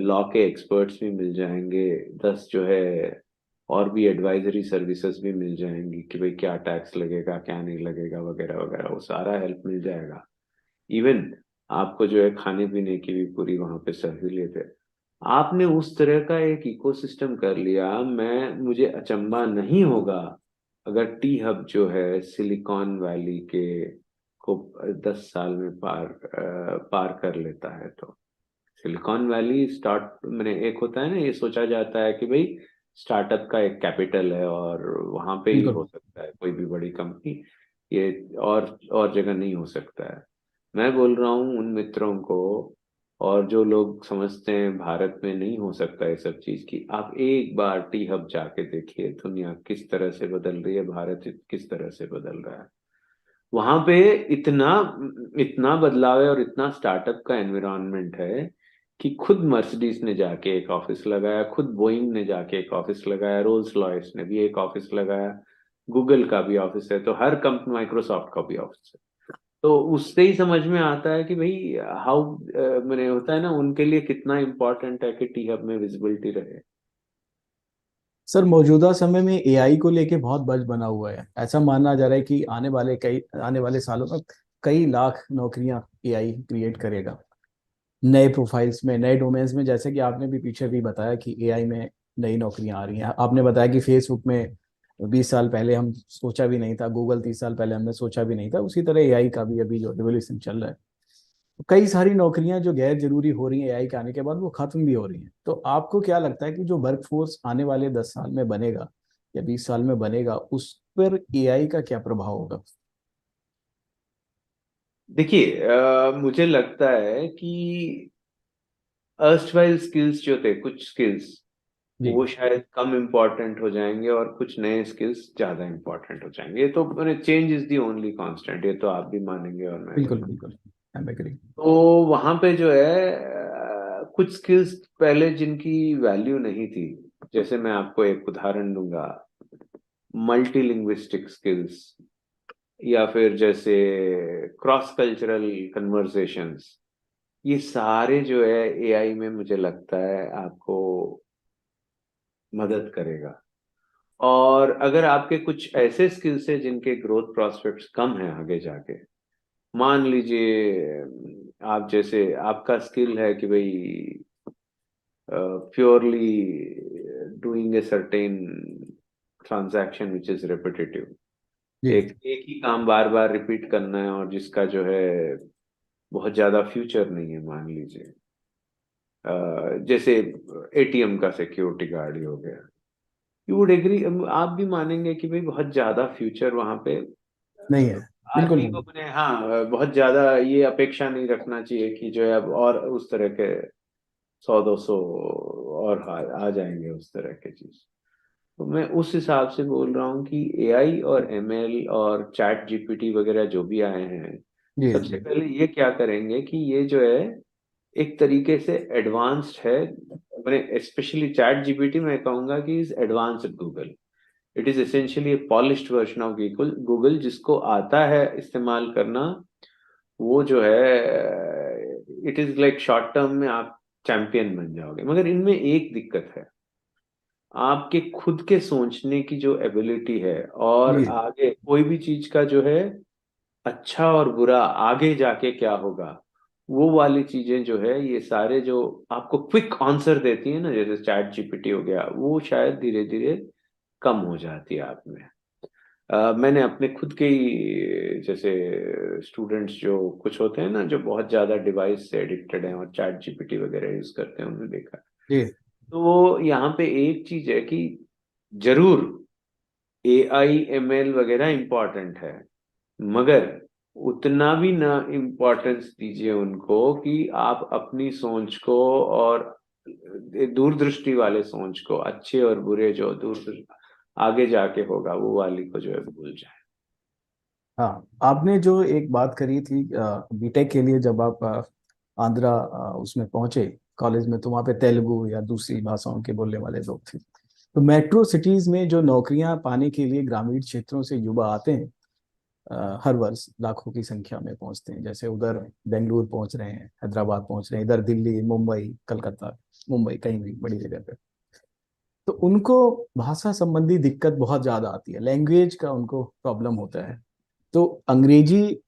लॉ के एक्सपर्ट्स भी मिल जाएंगे, 10 जो है और भी एडवाइजरी सर्विसेज भी मिल जाएंगी कि भाई क्या टैक्स लगेगा क्या नहीं लगेगा वगैरह वगैरह, वो सारा हेल्प मिल जाएगा। इवन आपको जो है खाने पीने की भी पूरी वहां पे सहूलियत है। आपने उस तरह का एक इकोसिस्टम कर लिया, मुझे अचंभा नहीं होगा अगर टी हब जो है सिलिकॉन वैली के को 10 साल में पार कर लेता है। तो सिलिकॉन वैली स्टार्ट मैंने, एक होता है ना, ये सोचा जाता है कि भाई स्टार्टअप का एक कैपिटल है और वहां पे ही बिल्कुल। हो सकता है कोई भी बड़ी कंपनी, ये और जगह नहीं हो सकता है। मैं बोल रहा हूँ उन मित्रों को, और जो लोग समझते हैं भारत में नहीं हो सकता ये सब चीज की, आप एक बार टी हब जाके देखिए दुनिया किस तरह से बदल रही है, भारत किस तरह से बदल रहा है। वहां पे इतना इतना बदलाव है और इतना स्टार्टअप का एनवायरनमेंट है कि खुद मर्सिडीज ने जाके एक ऑफिस लगाया, खुद बोइंग ने जाके एक ऑफिस लगाया, रोल्स रॉयस ने भी एक ऑफिस लगाया, गूगल का भी ऑफिस है, तो हर कंपनी, माइक्रोसॉफ्ट का भी ऑफिस है। तो उससे ही समझ में आता है कि भाई हाउ, मैंने होता है ना, उनके लिए कितना इम्पोर्टेंट है कि टी हब में विजिबिलिटी रहे। सर, मौजूदा समय में एआई को लेके बहुत बज बना हुआ है। ऐसा माना जा रहा है कि आने वाले सालों में कई लाख नौकरियां एआई क्रिएट करेगा नए प्रोफाइल्स में, नए डोमेन्स में। जैसे कि आपने भी पीछे भी बताया कि एआई में नई नौकरियां आ रही हैं। आपने बताया कि फेसबुक में 20 साल पहले हम सोचा भी नहीं था, गूगल 30 साल पहले हमने सोचा भी नहीं था, उसी तरह एआई का भी अभी जो रिवोल्यूशन चल रहा है, कई सारी नौकरियां जो गैर जरूरी हो रही हैं एआई के आने के बाद, वो खत्म भी हो रही हैं। तो आपको क्या लगता है कि जो वर्कफोर्स आने वाले 10 साल में बनेगा या 20 साल में बनेगा, उस पर एआई का क्या प्रभाव होगा? देखिए, मुझे लगता है कि अर्स्टवाइल स्किल्स जो थे, कुछ स्किल्स जी। वो शायद कम इम्पोर्टेंट हो जाएंगे और कुछ नए स्किल्स ज्यादा इम्पोर्टेंट हो जाएंगे। ये तो मैंने, change is the only constant, ये तो आप भी मानेंगे और मैं भी। बिल्कुल बिल्कुल, आई एम एग्री। तो वहां पे जो है कुछ स्किल्स पहले जिनकी वैल्यू नहीं थी, जैसे मैं आपको एक उदाहरण दूंगा, मल्टीलिंग्विस्टिक स्किल्स, या फिर जैसे क्रॉस कल्चरल कन्वर्सेशंस, ये सारे जो है एआई में मुझे लगता है आपको मदद करेगा। और अगर आपके कुछ ऐसे स्किल्स है जिनके ग्रोथ प्रोस्पेक्ट्स कम है आगे जाके, मान लीजिए आप जैसे, आपका स्किल है कि भाई purely doing a certain transaction which is repetitive, जी एक एक ही काम बार बार रिपीट करना है और जिसका जो है बहुत ज्यादा फ्यूचर नहीं है, मान लीजिए जैसे एटीएम का सिक्योरिटी गार्ड ही हो गया, यू वुड एग्री, आप भी मानेंगे कि भाई बहुत ज्यादा फ्यूचर वहां पे नहीं है, बिल्कुल आदमी को नहीं। अपने, हाँ, बहुत ज्यादा ये अपेक्षा नहीं रखना चाहिए कि जो है अब और उस तरह के 100-200 और आ जाएंगे उस तरह के चीज। तो मैं उस हिसाब से बोल रहा हूँ कि एआई और एमएल और चैट जीपीटी वगैरह जो भी आए हैं, जी सबसे जी पहले ये क्या करेंगे कि ये जो है एक तरीके से एडवांस्ड है। मैंने स्पेशली चैट जीपीटी में कहूंगा कि is advanced Google, it is essentially A polished version of Google. Google जिसको आता है इस्तेमाल करना, वो जो है it is like short term में आप चैंपियन बन जाओगे। मगर इनमें एक दिक्कत है, आपके खुद के सोचने की जो एबिलिटी है और जी। आगे कोई भी चीज का जो है अच्छा और बुरा आगे जाके क्या होगा, वो वाली चीजें जो है, ये सारे जो आपको क्विक आंसर देती है ना, जैसे चैट जीपीटी हो गया, वो शायद धीरे धीरे कम हो जाती है आप में। मैंने अपने खुद के ही जैसे स्टूडेंट्स जो कुछ होते हैं ना, जो बहुत ज्यादा डिवाइस से एडिक्टेड हैं और चैट जीपीटी वगैरह यूज करते हैं, उन्हें देखा। जी तो यहाँ पे एक चीज है कि जरूर एआई एमएल वगैरह इंपॉर्टेंट है, मगर उतना भी ना इम्पोर्टेंस दीजिए उनको कि आप अपनी सोच को और दूरदृष्टि वाले सोच को, अच्छे और बुरे जो दूर आगे जाके होगा, वो वाली को जो है भूल जाए। हाँ, आपने जो एक बात करी थी बीटेक के लिए, जब आप आंध्रा उसमें पहुंचे कॉलेज में, तो वहाँ पे तेलुगु या दूसरी भाषाओं के बोलने वाले लोग थे। तो मेट्रो सिटीज में जो नौकरियां पाने के लिए ग्रामीण क्षेत्रों से युवा आते हैं, हर वर्ष लाखों की संख्या में पहुंचते हैं। जैसे उधर बेंगलुरु पहुंच रहे हैं, हैदराबाद पहुंच रहे हैं, इधर दिल्ली, मुंबई, कलकत्ता, मुंबई, कहीं भी बड़ी जगह पे। तो उनको भाषा संबंधी दिक्कत बहुत ज्यादा आती है, लैंग्वेज का उनको प्रॉब्लम होता है। तो अंग्रेजी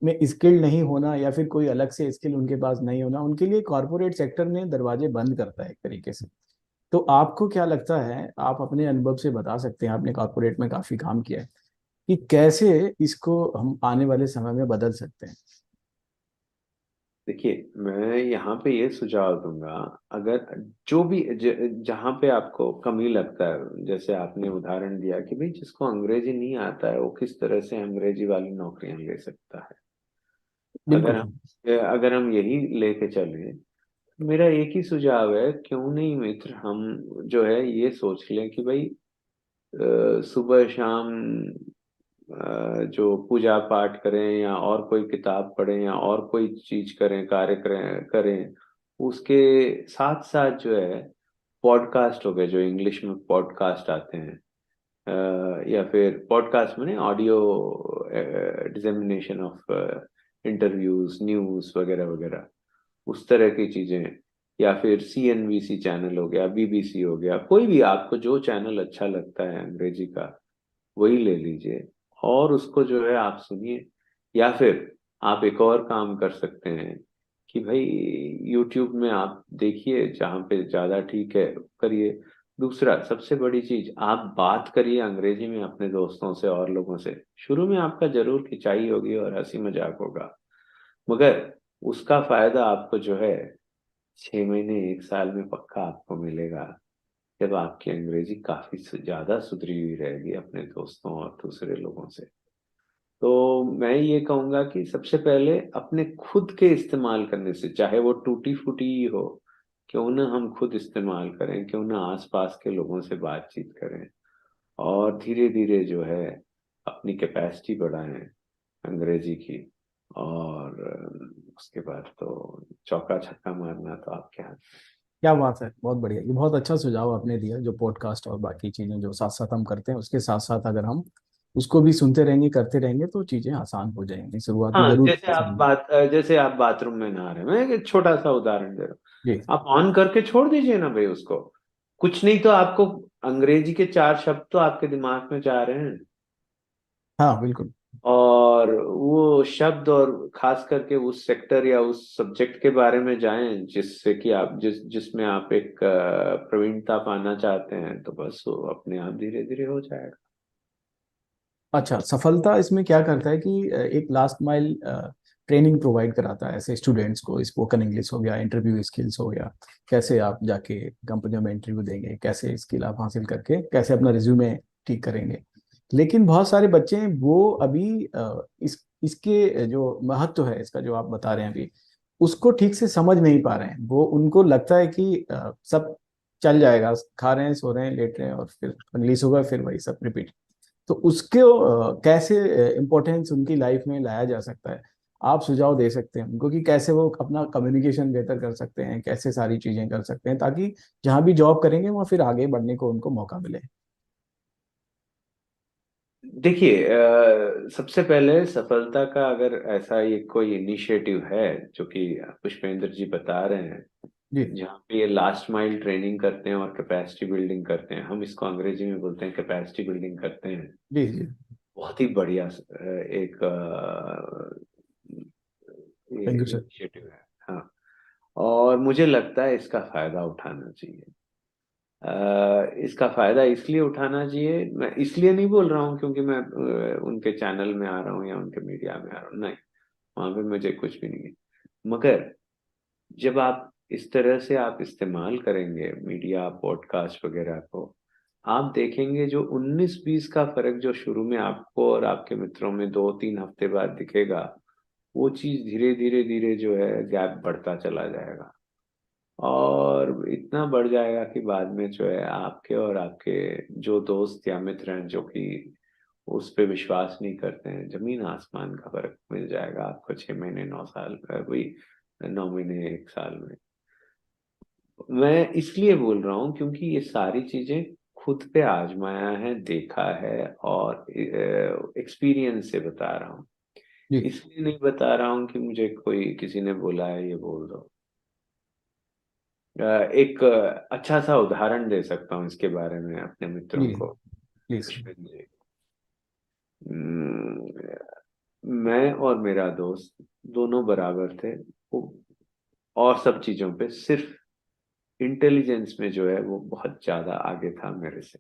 में स्किल नहीं होना या फिर कोई अलग से स्किल उनके पास नहीं होना, उनके लिए कॉरपोरेट सेक्टर में दरवाजे बंद करता है एक तरीके से। तो आपको क्या लगता है, आप अपने अनुभव से बता सकते हैं, आपने कॉरपोरेट में काफी काम किया है, कि कैसे इसको हम आने वाले समय में बदल सकते हैं? देखिए, मैं यहाँ पे ये सुझाव दूंगा, अगर जो भी जहाँ पे आपको कमी लगता है, जैसे आपने उदाहरण दिया कि भाई जिसको अंग्रेजी नहीं आता है वो किस तरह से अंग्रेजी वाली नौकरियां ले सकता है। अगर बिल्कुल। हम अगर हम यही लेके चले, मेरा एक ही सुझाव है, क्यों नहीं मित्र हम जो है ये सोच लें कि भाई सुबह शाम जो पूजा पाठ करें या और कोई किताब पढ़ें या और कोई चीज करें, कार्य करें, उसके साथ साथ जो है पॉडकास्ट हो गए, जो इंग्लिश में पॉडकास्ट आते हैं, या फिर पॉडकास्ट में audio dissemination of interviews, news वगैरह वगैरह, उस तरह की चीजें, या फिर CNBC चैनल हो गया, BBC हो गया, कोई भी आपको जो चैनल अच्छा लगता है अंग्रेजी का वही ले लीजिए और उसको जो है आप सुनिए। या फिर आप एक और काम कर सकते हैं कि भाई YouTube में आप देखिए, जहाँ पे ज्यादा ठीक है करिए। दूसरा सबसे बड़ी चीज, आप बात करिए अंग्रेजी में अपने दोस्तों से और लोगों से। शुरू में आपका जरूर खिंचाई होगी और हंसी मजाक होगा, मगर उसका फायदा आपको जो है 6 महीने 1 साल में पक्का आपको मिलेगा, जब आपकी अंग्रेजी काफी ज्यादा सुधरी हुई रहेगी अपने दोस्तों और दूसरे लोगों से। तो मैं ये कहूंगा कि सबसे पहले अपने खुद के इस्तेमाल करने से, चाहे वो टूटी फूटी ही हो, क्यों ना हम खुद इस्तेमाल करें, क्यों ना आसपास के लोगों से बातचीत करें, और धीरे धीरे जो है अपनी कैपेसिटी बढ़ाएं अंग्रेजी की। और उसके बाद तो चौका छक्का मारना तो आपके हाथ। क्या बात है, बहुत बढ़िया। ये बहुत अच्छा सुझाव आपने दिया, जो पॉडकास्ट और बाकी चीजें जो साथ साथ हम करते हैं उसके साथ साथ अगर हम उसको भी सुनते रहेंगे, करते रहेंगे, तो चीजें आसान हो जाएंगी। शुरुआत में हाँ, जरूर जैसे आप समझना। जैसे आप बाथरूम में नहा रहे हैं, मैं एक छोटा सा उदाहरण दे रहा जी। हूँ, आप ऑन करके छोड़ दीजिए ना भाई उसको। कुछ नहीं तो आपको अंग्रेजी के 4 शब्द तो आपके दिमाग में जा रहे हैं, हाँ बिल्कुल। और वो शब्द, और खास करके उस सेक्टर या उस सब्जेक्ट के बारे में जाएं जिससे कि आप जिसमें आप एक प्रवीणता पाना चाहते हैं, तो बस वो अपने आप धीरे धीरे हो जाएगा। अच्छा, सफलता इसमें क्या करता है कि एक लास्ट माइल ट्रेनिंग प्रोवाइड कराता है ऐसे स्टूडेंट्स को। स्पोकन इंग्लिश हो गया, इंटरव्यू स्किल्स हो गया, कैसे आप जाके कंपनियों में इंटरव्यू देंगे, कैसे स्किल आप हासिल करके कैसे अपना रिज्यूमे ठीक करेंगे। लेकिन बहुत सारे बच्चे हैं वो अभी इसके जो महत्व है इसका, जो आप बता रहे हैं अभी, उसको ठीक से समझ नहीं पा रहे हैं। वो उनको लगता है कि सब चल जाएगा, खा रहे हैं, सो रहे हैं, लेट रहे हैं, और फिर इंग्लिश होगा, फिर वही सब रिपीट। तो उसके कैसे इम्पोर्टेंस उनकी लाइफ में लाया जा सकता है, आप सुझाव दे सकते हैं उनको कि कैसे वो अपना कम्युनिकेशन बेहतर कर सकते हैं, कैसे सारी चीजें कर सकते हैं, ताकि जहां भी जॉब करेंगे वहाँ फिर आगे बढ़ने को उनको मौका मिले। देखिए, सबसे पहले सफलता का अगर ऐसा ये कोई इनिशिएटिव है जो कि पुष्पेंद्र जी बता रहे हैं, जी जहाँ पे ये लास्ट माइल ट्रेनिंग करते हैं और कैपेसिटी बिल्डिंग करते हैं, हम इसको अंग्रेजी में बोलते हैं कैपेसिटी बिल्डिंग करते हैं, जी जी। बहुत ही बढ़िया एक थैंक ये यू सर। इनिशिएटिव है। हाँ, और मुझे लगता है इसका फायदा उठाना चाहिए। इसका फायदा इसलिए उठाना चाहिए, मैं इसलिए नहीं बोल रहा हूँ क्योंकि मैं उनके चैनल में आ रहा हूँ या उनके मीडिया में आ रहा हूँ, नहीं, वहां पे मुझे कुछ भी नहीं है। मगर जब आप इस तरह से आप इस्तेमाल करेंगे मीडिया, पॉडकास्ट वगैरह को, आप देखेंगे जो 19-20 का फर्क जो शुरू में आपको और आपके मित्रों में 2-3 हफ्ते बाद दिखेगा, वो चीज धीरे धीरे धीरे जो है गैप बढ़ता चला जाएगा, और इतना बढ़ जाएगा कि बाद में जो है आपके और आपके जो दोस्त या मित्र हैं जो कि उस पे विश्वास नहीं करते हैं, जमीन आसमान का फर्क मिल जाएगा आपको 6 महीने 9 साल, वही 9 महीने 1 साल में। मैं इसलिए बोल रहा हूँ क्योंकि ये सारी चीजें खुद पे आजमाया है, देखा है, और एक्सपीरियंस से बता रहा हूँ। जी इसलिए नहीं बता रहा हूँ कि मुझे कोई किसी ने बोला है ये बोल दो। एक अच्छा सा उदाहरण दे सकता हूँ इसके बारे में अपने मित्रों जी। को। प्लीज। पुष्पेंद्र जी, मैं और मेरा दोस्त दोनों बराबर थे, वो और सब चीजों पे, सिर्फ इंटेलिजेंस में जो है वो बहुत ज्यादा आगे था मेरे से।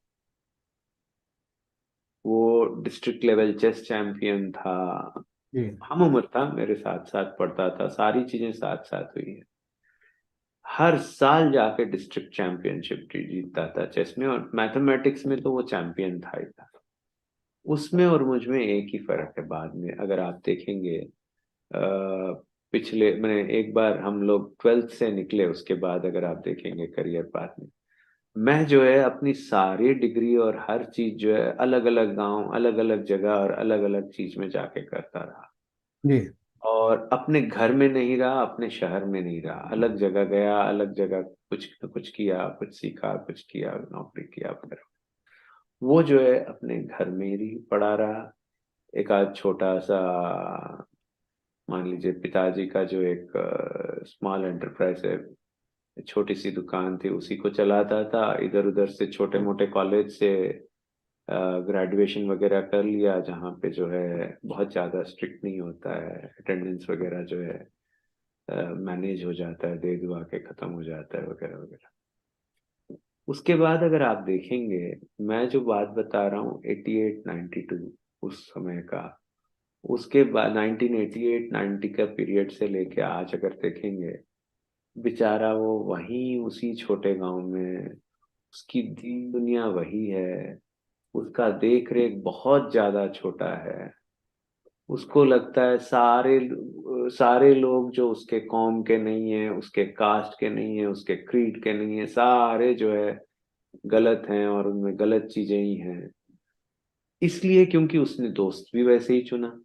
वो डिस्ट्रिक्ट लेवल चेस चैंपियन था, जी हम उम्र था, मेरे साथ साथ पढ़ता था, सारी चीजें साथ साथ हुई है। हर साल जाके डिस्ट्रिक्ट चैंपियनशिप जीतता था चेस में, और मैथमेटिक्स में तो वो चैंपियन था ही था। उसमें और मुझ में एक ही फर्क है। बाद में अगर आप देखेंगे पिछले मैंने एक बार हम लोग 12th से निकले, उसके बाद अगर आप देखेंगे करियर पाथ में, मैं जो है अपनी सारी डिग्री और हर चीज जो है अलग अलग गांव, अलग अलग जगह और अलग अलग चीज में जाके करता रहा। जी और अपने घर में नहीं रहा, अपने शहर में नहीं रहा, अलग जगह गया, अलग जगह कुछ कुछ किया, कुछ सीखा, कुछ किया, नौकरी किया वगैरह। वो जो है अपने घर में ही पड़ा रहा। एक आध छोटा सा, मान लीजिए पिताजी का जो एक स्मॉल एंटरप्राइज है, छोटी सी दुकान थी, उसी को चलाता था। इधर उधर से छोटे मोटे कॉलेज से ग्रेजुएशन वगैरह कर लिया, जहाँ पे जो है बहुत ज़्यादा स्ट्रिक्ट नहीं होता है, अटेंडेंस वगैरह जो है मैनेज हो जाता है, दे दुआ के ख़त्म हो जाता है वगैरह वगैरह। उसके बाद अगर आप देखेंगे, मैं जो बात बता रहा हूँ 88 92 उस समय का, उसके बाद 1988 90 का पीरियड से लेके आज अगर देखेंगे, बेचारा वो वहीं उसी छोटे गांव में, उसकी दीन दुनिया वही है, उसका देख रेख बहुत ज्यादा छोटा है। उसको लगता है सारे सारे लोग जो उसके कौम के नहीं है, उसके कास्ट के नहीं है, उसके क्रीड के नहीं है, सारे जो है गलत हैं और उनमें गलत चीजें ही हैं। इसलिए क्योंकि उसने दोस्त भी वैसे ही चुना,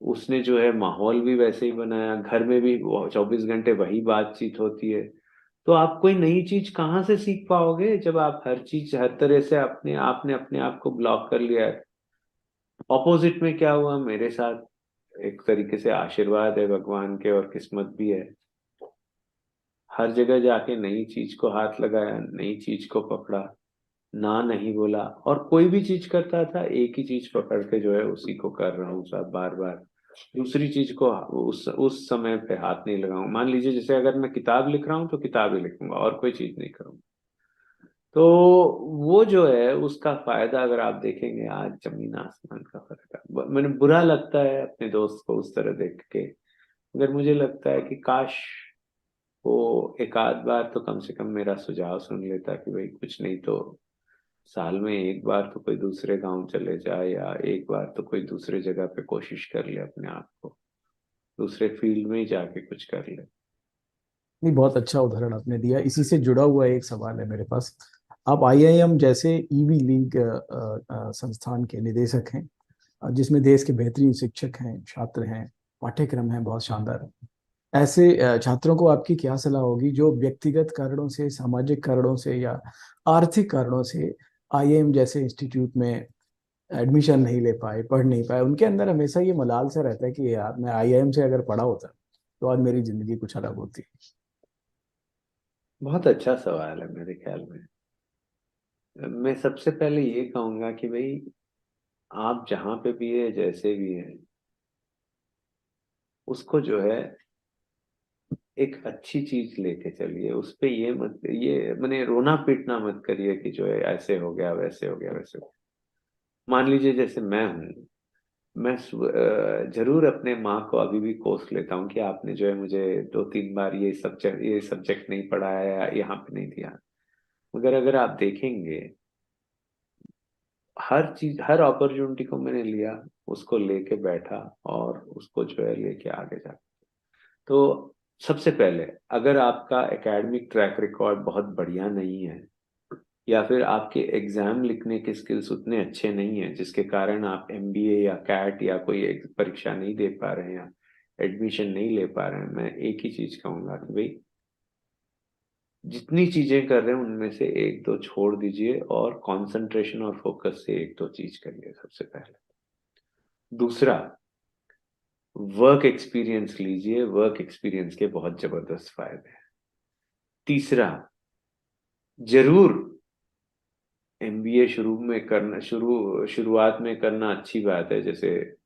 उसने जो है माहौल भी वैसे ही बनाया, घर में भी 24 घंटे वही बातचीत होती है। तो आप कोई नई चीज कहाँ से सीख पाओगे जब आप हर चीज हर तरह से आपने अपने आप को ब्लॉक कर लिया है। ऑपोजिट में क्या हुआ मेरे साथ, एक तरीके से आशीर्वाद है भगवान के और किस्मत भी है। हर जगह जाके नई चीज को हाथ लगाया, नई चीज को पकड़ा, ना नहीं बोला, और कोई भी चीज करता था एक ही चीज पकड़ के जो है उसी को कर रहा हूँ सब बार बार। दूसरी चीज को उस समय पे हाथ नहीं लगाऊं। मान लीजिए जैसे अगर मैं किताब लिख रहा हूँ तो किताब ही लिखूंगा और कोई चीज नहीं करूंगा। तो वो जो है उसका फायदा अगर आप देखेंगे, आज जमीन आसमान का फर्क है। मैंने बुरा लगता है अपने दोस्त को उस तरह देख के, मगर मुझे लगता है कि काश वो एक आध बार तो कम से कम मेरा सुझाव सुन लेता कि भाई कुछ नहीं तो साल में एक बार तो कोई दूसरे गांव चले जाए, या एक बार तो कोई दूसरे जगह पे कोशिश कर ले, अपने आप को दूसरे फील्ड में ही जाके कुछ कर ले। नहीं, बहुत अच्छा उदाहरण आपने दिया। इसी से जुड़ा हुआ एक सवाल है मेरे पास। आप आईआईएम जैसे ईवी लीग संस्थान के निदेशक हैं, जिसमें देश के बेहतरीन शिक्षक हैं, छात्र हैं, पाठ्यक्रम हैं बहुत शानदार। ऐसे छात्रों को आपकी क्या सलाह होगी जो व्यक्तिगत कारणों से, सामाजिक कारणों से या आर्थिक कारणों से आईआईएम जैसे इंस्टीट्यूट में एडमिशन नहीं ले पाए, पढ़ नहीं पाए? उनके अंदर हमेशा ये मलाल सा रहता है कि यार मैं आईआईएम से अगर पढ़ा होता तो आज मेरी जिंदगी कुछ अलग होती। बहुत अच्छा सवाल है मेरे ख्याल में। मैं सबसे पहले ये कहूंगा कि भाई आप जहाँ पे भी है, जैसे भी है, उसको जो है एक अच्छी चीज लेके चलिए। उस पे ये मत, ये मैंने रोना पीटना मत करिए कि जो है ऐसे हो गया, वैसे हो गया, वैसे हो गया। मान लीजिए जैसे मैं हूँ, मैं जरूर अपने माँ को अभी भी कोस लेता हूँ कि आपने जो है मुझे 2 3 बार ये सब्जेक्ट नहीं पढ़ाया या यहाँ पे नहीं दिया। मगर अगर आप देखेंगे, हर चीज हर अपॉर्चुनिटी को मैंने लिया, उसको लेके बैठा और उसको जो है लेके आगे जा। तो सबसे पहले, अगर आपका एकेडमिक ट्रैक रिकॉर्ड बहुत बढ़िया नहीं है, या फिर आपके एग्जाम लिखने के स्किल्स उतने अच्छे नहीं हैं जिसके कारण आप एमबीए या कैट या कोई एक परीक्षा नहीं दे पा रहे हैं, या एडमिशन नहीं ले पा रहे हैं, मैं एक ही चीज कहूंगा कि भाई जितनी चीजें कर रहे हैं उनमें से एक दो छोड़ दीजिए और कंसंट्रेशन और फोकस से एक दो चीज करिए सबसे पहले। दूसरा, वर्क एक्सपीरियंस लीजिए, वर्क एक्सपीरियंस के बहुत जबरदस्त फायदे हैं। तीसरा, जरूर एमबीए शुरुआत में करना अच्छी बात है, जैसे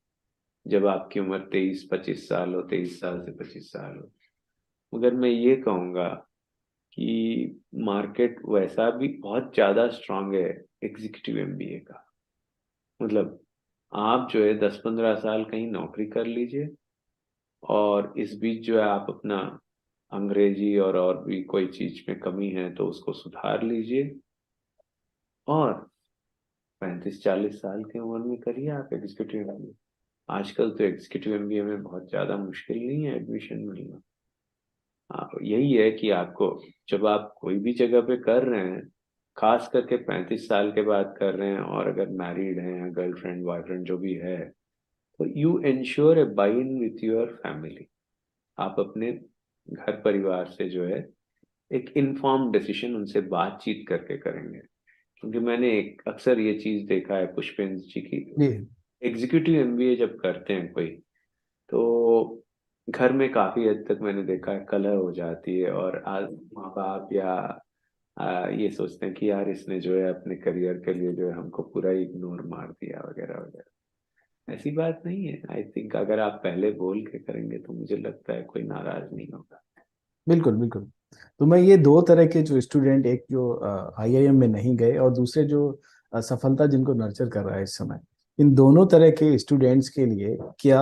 जब आपकी उम्र 23 25 साल हो, 23 साल से 25 साल हो। मगर मैं ये कहूँगा कि मार्केट वैसा भी बहुत ज्यादा स्ट्रांग है एग्जीक्यूटिव एमबीए का। मतलब आप जो है 10-15 साल कहीं नौकरी कर लीजिए, और इस बीच जो है आप अपना अंग्रेजी और भी कोई चीज में कमी है तो उसको सुधार लीजिए, और 35-40 साल की उम्र में करिए आप एग्जीक्यूटिव एमबीए। आजकल तो एग्जीक्यूटिव एमबीए में बहुत ज्यादा मुश्किल नहीं है एडमिशन मिलना। यही है कि आपको, जब आप कोई भी जगह पे कर रहे हैं, खास करके 35 साल के बाद कर रहे हैं, और अगर मैरिड हैं या गर्लफ्रेंड बॉयफ्रेंड जो भी है, तो you ensure A by in with your family. आप अपने घर परिवार से जो है एक इन्फॉर्म डिसीजन उनसे बातचीत करके करेंगे। क्योंकि मैंने एक अक्सर ये चीज देखा है पुष्पेंद्र जी की, जी एग्जीक्यूटिव एमबीए जब करते हैं कोई, तो घर में काफी हद तक मैंने देखा है कलह हो जाती है, और माँ बाप या ये सोचते हैं कि यार इसने जो है अपने करियर के लिए जो है हमको पूरा इग्नोर मार दिया वगैरह वगैरह। ऐसी बात नहीं है। आई थिंक अगर आप पहले बोल के करेंगे तो मुझे लगता है कोई नाराज नहीं होगा। बिल्कुल बिल्कुल। तो मैं ये दो तरह के जो स्टूडेंट, एक जो आईआईएम में नहीं गए और दूसरे जो सफलता जिनको नर्चर कर रहा है इस समय, इन दोनों तरह के स्टूडेंट्स के लिए क्या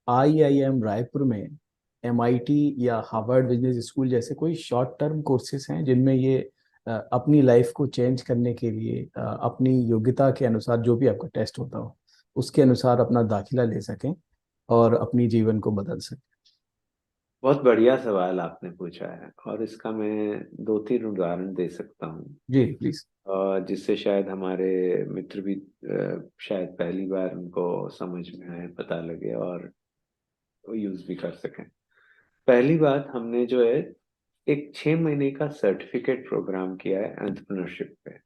आईआईएम रायपुर में एमआईटी या हार्वर्ड बिजनेस स्कूल जैसे कोई शॉर्ट टर्म कोर्सेज हैं जिनमें ये अपनी लाइफ को चेंज करने के लिए अपनी योग्यता के अनुसार जो भी आपका टेस्ट होता हो उसके अनुसार अपना दाखिला ले सकें और अपनी जीवन को बदल सकें? बहुत बढ़िया सवाल आपने पूछा है, और इसका मैं 2-3 उदाहरण दे सकता हूँ, जी प्लीज। जिससे शायद हमारे मित्र भी शायद पहली बार उनको समझ में आए, पता लगे और यूज भी कर सकें। पहली बात, हमने जो है एक 6 महीने का सर्टिफिकेट प्रोग्राम किया है एंटरप्रेन्योरशिप पे।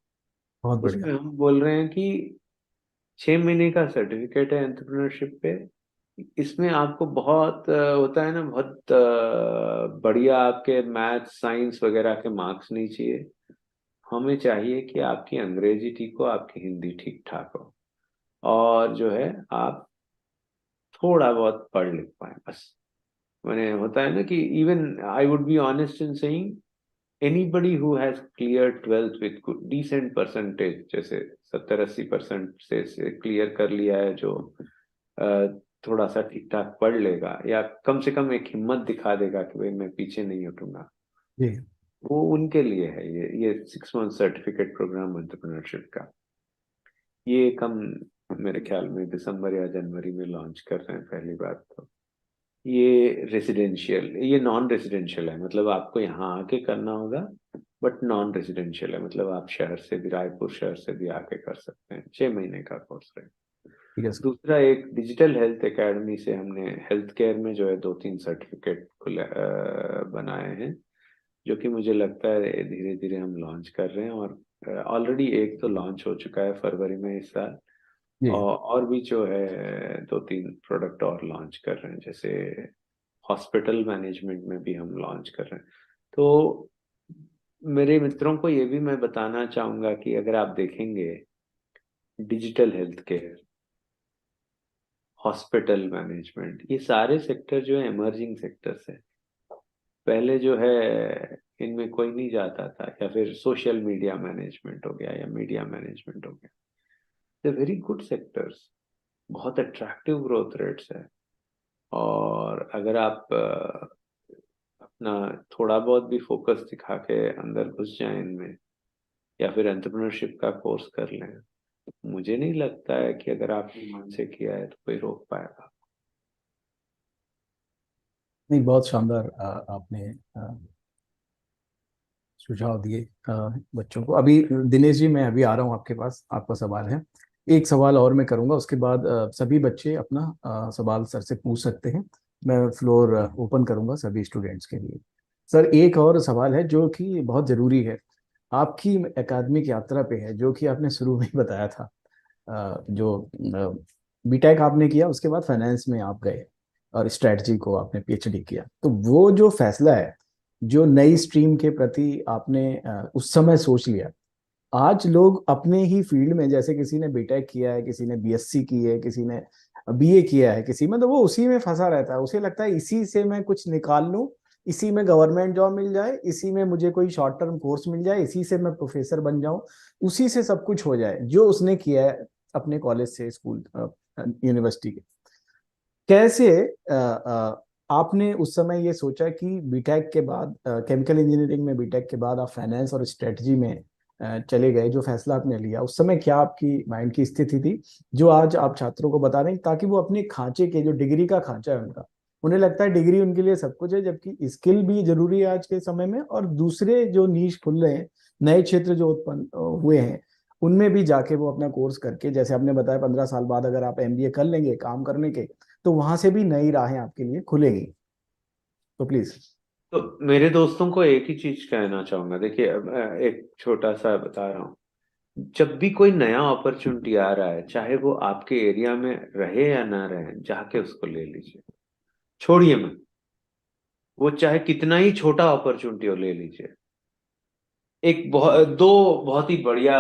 बहुत बढ़िया। उसमें हम बोल रहे हैं कि 6 महीने का सर्टिफिकेट है एंटरप्रेन्योरशिप पे। इसमें आपको बहुत होता है ना, बहुत बढ़िया आपके मैथ साइंस वगैरह के मार्क्स नहीं चाहिए। हमें चाहिए कि आपकी अंग्रेजी ठीक हो, आपकी हिंदी ठीक ठाक हो, और जो है आप थोड़ा बहुत पढ़ लिख पाए बस। मैंने होता है ना कि even I would be honest in saying, anybody who has clear 12th with good decent percentage, जैसे 70-80% से क्लियर कर लिया है, जो अ, थोड़ा सा ठीक ठाक पढ़ लेगा, या कम से कम एक हिम्मत दिखा देगा कि भाई मैं पीछे नहीं हटूंगा, जी वो उनके लिए है ये 6 मंथ सर्टिफिकेट प्रोग्राम एंटरप्रेन्योरशिप का। ये कम, मेरे ख्याल में दिसंबर या जनवरी में लॉन्च कर रहे हैं पहली बात तो। ये रेसिडेंशियल, ये नॉन रेसिडेंशियल है, मतलब आपको यहाँ आके करना होगा, बट नॉन रेसिडेंशियल है, मतलब आप शहर से भी, रायपुर शहर से भी आके कर सकते हैं। 6 महीने का कोर्स है। ठीक है सर। दूसरा, एक डिजिटल हेल्थ एकेडमी से हमने हेल्थ केयर में जो है 2-3 सर्टिफिकेट बनाए हैं, जो कि मुझे लगता है धीरे धीरे हम लॉन्च कर रहे हैं, और ऑलरेडी एक तो लॉन्च हो चुका है फरवरी में इस साल, जी और भी जो है 2-3 प्रोडक्ट और लॉन्च कर रहे हैं, जैसे हॉस्पिटल मैनेजमेंट में भी हम लॉन्च कर रहे हैं। तो मेरे मित्रों को ये भी मैं बताना चाहूंगा कि अगर आप देखेंगे, digital health care, hospital management, ये सारे सेक्टर जो है इमर्जिंग सेक्टर्स है। पहले जो है इनमें कोई नहीं जाता था, या फिर सोशल मीडिया मैनेजमेंट हो गया या मीडिया मैनेजमेंट हो गया, दे वेरी गुड सेक्टर्स, बहुत अट्रैक्टिव ग्रोथ रेट्स है। और अगर आप अपना थोड़ा बहुत भी फोकस दिखा के अंदर घुस जाएं इनमें, या फिर एंटरप्रेन्योरशिप का कोर्स कर लें, मुझे नहीं लगता है कि अगर आपने मन से किया है तो कोई रोक पाएगा। नहीं, बहुत शानदार आपने सुझाव दिए बच्चों को। अभी दिनेश जी मैं अभी आ रहा हूँ आपके पास, आपका सवाल है। एक सवाल और मैं करूंगा, उसके बाद सभी बच्चे अपना सवाल सर से पूछ सकते हैं। मैं फ्लोर ओपन करूंगा सभी स्टूडेंट्स के लिए। सर एक और सवाल है जो कि बहुत जरूरी है, आपकी एकेडमिक यात्रा पे है, जो कि आपने शुरू में ही बताया था। जो बीटेक आपने किया उसके बाद फाइनेंस में आप गए और स्ट्रेटजी को आपने पीएचडी किया, तो वो जो फैसला है, जो नई स्ट्रीम के प्रति आपने उस समय सोच लिया, आज लोग अपने ही फील्ड में, जैसे किसी ने बीटेक किया है, किसी ने बीएससी की है, किसी ने बीए किया है, किसी में, तो वो उसी में फंसा रहता है। उसे लगता है इसी से मैं कुछ निकाल लूं, इसी में गवर्नमेंट जॉब मिल जाए, इसी में मुझे कोई शॉर्ट टर्म कोर्स मिल जाए, इसी से मैं प्रोफेसर बन जाऊं, उसी से सब कुछ हो जाए जो उसने किया है। अपने कॉलेज से, स्कूल, यूनिवर्सिटी के। कैसे आपने उस समय ये सोचा कि बीटेक के बाद, केमिकल इंजीनियरिंग में बीटेक के बाद आप फाइनेंस और स्ट्रेटजी में चले गए? जो फैसला आपने लिया उस समय, क्या आपकी माइंड की स्थिति थी जो आज आप छात्रों को बता रहे हैं, ताकि वो अपने खांचे के, जो डिग्री का खांचा है उनका, उन्हें लगता है डिग्री उनके लिए सब कुछ है, जबकि स्किल भी जरूरी है आज के समय में, और दूसरे जो नीश खुल रहे हैं, नए क्षेत्र जो उत्पन्न हुए हैं, उनमें भी जाके वो अपना कोर्स करके, जैसे आपने बताया 15 साल बाद अगर आप एमबीए कर लेंगे काम करने के, तो वहां से भी नई राहें आपके लिए खुलेगी। तो प्लीज। तो मेरे दोस्तों को एक ही चीज कहना चाहूंगा, देखिए अब, एक छोटा सा बता रहा हूँ। जब भी कोई नया अपॉर्चुनिटी आ रहा है, चाहे वो आपके एरिया में रहे या ना रहे, जाके उसको ले लीजिए, छोड़िए मत। वो चाहे कितना ही छोटा अपॉर्चुनिटी हो, ले लीजिए। एक दो बहुत ही बढ़िया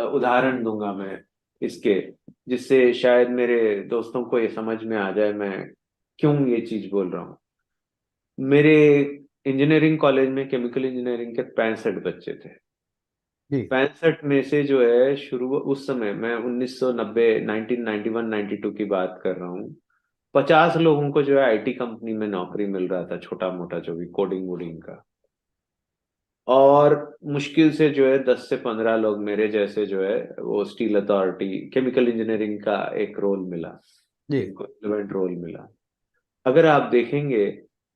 उदाहरण दूंगा मैं इसके, जिससे शायद मेरे दोस्तों को ये समझ में आ जाए मैं क्यों ये चीज बोल रहा हूँ। मेरे इंजीनियरिंग कॉलेज में केमिकल इंजीनियरिंग के 65 बच्चे थे। जी 65 में से जो है, शुरू उस समय मैं 1990 1991 92 की बात कर रहा हूँ, 50 लोगों को जो है आईटी कंपनी में नौकरी मिल रहा था, छोटा मोटा जो भी कोडिंग वोडिंग का। और मुश्किल से जो है 10 से 15 लोग मेरे जैसे जो है वो स्टील अथॉरिटी केमिकल इंजीनियरिंग का एक रोल मिला, जी जिनको रिलेवेंट रोल मिला। अगर आप देखेंगे,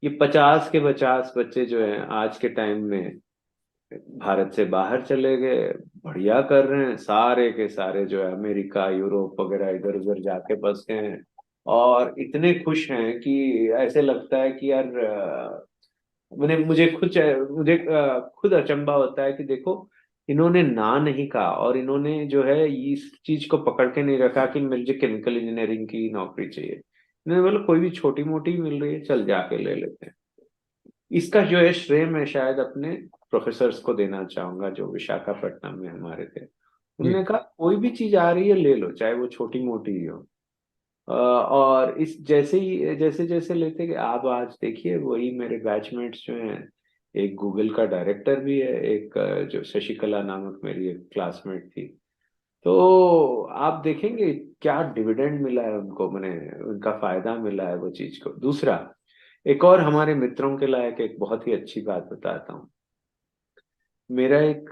ये 50 के 50 बच्चे जो हैं आज के टाइम में भारत से बाहर चले गए, बढ़िया कर रहे हैं, सारे के सारे जो है अमेरिका यूरोप वगैरह इधर उधर जाके बस गए हैं। और इतने खुश हैं कि ऐसे लगता है कि यार, मैंने मुझे खुद अचंभा होता है कि देखो, इन्होंने ना नहीं कहा और इन्होंने जो है इस चीज को पकड़ के नहीं रखा कि मुझे केमिकल इंजीनियरिंग की नौकरी चाहिए। इन्होंने बोला कोई भी छोटी मोटी मिल रही है, चल जाके ले लेते हैं। इसका जो है श्रेय मैं शायद अपने प्रोफेसर्स को देना चाहूंगा जो विशाखापट्टनम में हमारे थे। जी उन्होंने कहा कोई भी चीज आ रही है ले लो, चाहे वो छोटी मोटी ही हो। और इस जैसे ही जैसे जैसे लेते गए, आप आज देखिए वही मेरे बैचमेट्स जो हैं, एक गूगल का डायरेक्टर भी है, एक जो शशिकला नामक मेरी एक क्लासमेट थी। तो आप देखेंगे क्या डिविडेंड मिला है उनको, मैंने उनका फायदा मिला है वो चीज को। दूसरा, एक और हमारे मित्रों के लायक एक बहुत ही अच्छी बात बताता हूँ। मेरा एक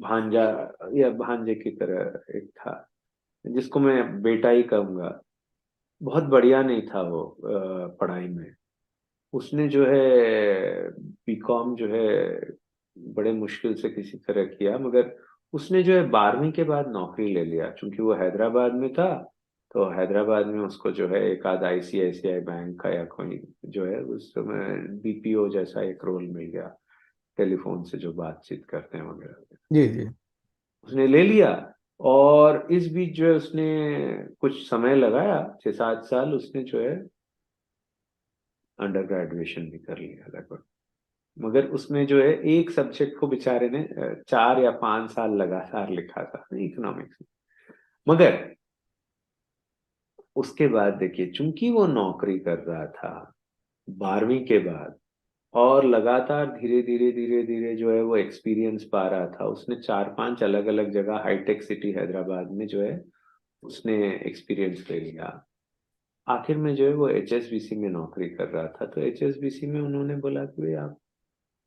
भांजा या भांजे की तरह एक था, जिसको मैं बेटा ही कहूंगा। बहुत बढ़िया नहीं था वो पढ़ाई में। उसने जो है बीकॉम जो है बड़े मुश्किल से किसी तरह किया, मगर उसने जो है 12वीं के बाद नौकरी ले लिया, क्योंकि वो हैदराबाद में था। तो हैदराबाद में उसको जो है एक आध आईसीआईसीआई बैंक का या कोई जो है उस समय बीपीओ जैसा एक रोल मिल गया, टेलीफोन से जो बातचीत करते हैं वगैरह, जी जी उसने ले लिया। और इस बीच जो है उसने कुछ समय लगाया, 6-7 साल उसने जो है अंडर ग्रेजुएशन भी कर लिया लगभग। मगर उसमें जो है एक सब्जेक्ट को बेचारे ने 4 या 5 साल लगातार लिखा था, इकोनॉमिक्स में। मगर उसके बाद देखिए, चूंकि वो नौकरी कर रहा था 12वीं के बाद, और लगातार धीरे धीरे धीरे धीरे जो है वो एक्सपीरियंस पा रहा था, उसने 4-5 अलग अलग जगह हाईटेक सिटी हैदराबाद में जो है उसने एक्सपीरियंस ले लिया। आखिर में जो है वो एचएसबीसी में नौकरी कर रहा था। तो एचएसबीसी में उन्होंने बोला कि भाई आप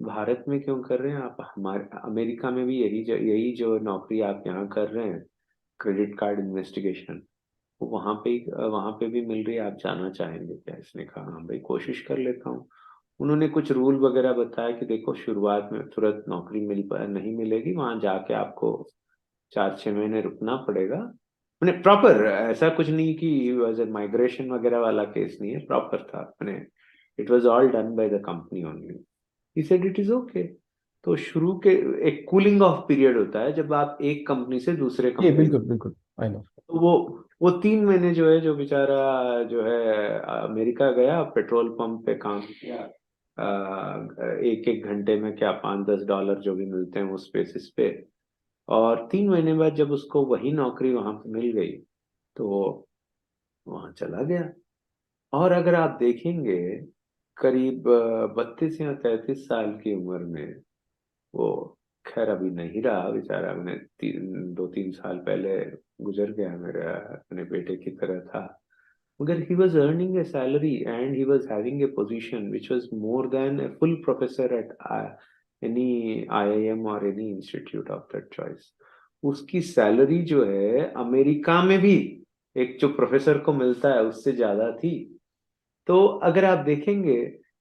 भारत में क्यों कर रहे हैं, आप हमारे अमेरिका में भी यही जो नौकरी आप यहाँ कर रहे हैं, क्रेडिट कार्ड इन्वेस्टिगेशन, वो वहां पे भी मिल रही है, आप जाना चाहेंगे क्या? इसने कहा हाँ भाई कोशिश कर लेता हूँ। उन्होंने कुछ रूल वगैरह बताया कि देखो शुरुआत में तुरंत नौकरी नहीं मिलेगी, वहां जाके आपको 4-6 महीने रुकना पड़ेगा। मैंने प्रॉपर ऐसा कुछ नहीं कि माइग्रेशन वगैरह वाला केस नहीं है, प्रॉपर था मैंने, it was all done by the company only. He said it is okay. तो शुरू के एक कूलिंग ऑफ पीरियड होता है जब आप एक कंपनी से दूसरे जी कंपनी, बिल्कुल बिल्कुल, आई नो। तो वो 3 महीने जो है, जो बेचारा जो है अमेरिका गया, पेट्रोल पंप पे काम किया, एक एक घंटे में क्या $5-10 जो भी मिलते हैं उस बेसिस पे। और 3 महीने बाद जब उसको वही नौकरी वहां पे मिल गई, तो वो वहां चला गया। और अगर आप देखेंगे, करीब 32 या 33 साल की उम्र में वो खैर अभी नहीं रहा बेचारा, मैंने 2-3 साल पहले गुजर गया, मेरा अपने बेटे की तरह था। मगर he was earning a salary and he was having a position which was more than a full professor at any IIM or any institute of that choice. उसकी सैलरी जो है अमेरिका में भी एक जो प्रोफेसर को मिलता है उससे ज्यादा थी। तो अगर आप देखेंगे,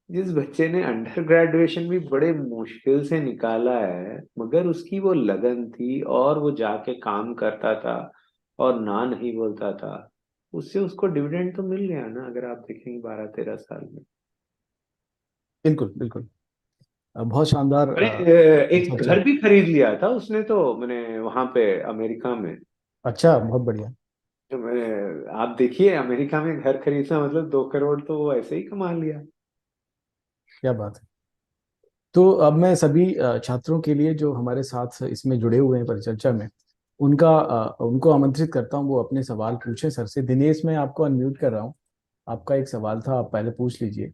जिस बच्चे ने अंडर ग्रेजुएशन भी बड़े मुश्किल से निकाला है, मगर उसकी वो लगन थी और वो जाके काम करता था और ना नहीं बोलता था, उससे उसको डिविडेंड तो मिल गया ना, अगर आप देखेंगे 12-13 साल में। बिल्कुल बिल्कुल। बहुत शानदार अरे एक चर्चा। घर भी खरीद लिया था उसने तो, मैंने वहां पे अमेरिका में। अच्छा, बहुत बढ़िया। तो मैंने, आप देखिए अमेरिका में घर खरीदना मतलब 2 करोड़ तो वो ऐसे ही कमा लिया। क्या बात है। तो अब मैं सभी छात्रों के लिए जो हमारे साथ इसमें जुड़े हुए हैं परिचर्चा में, उनको आमंत्रित करता हूँ वो अपने सवाल पूछें सर से। दिनेश, मैं आपको अनम्यूट कर रहा हूँ। आपका एक सवाल था, आप पहले पूछ लीजिए।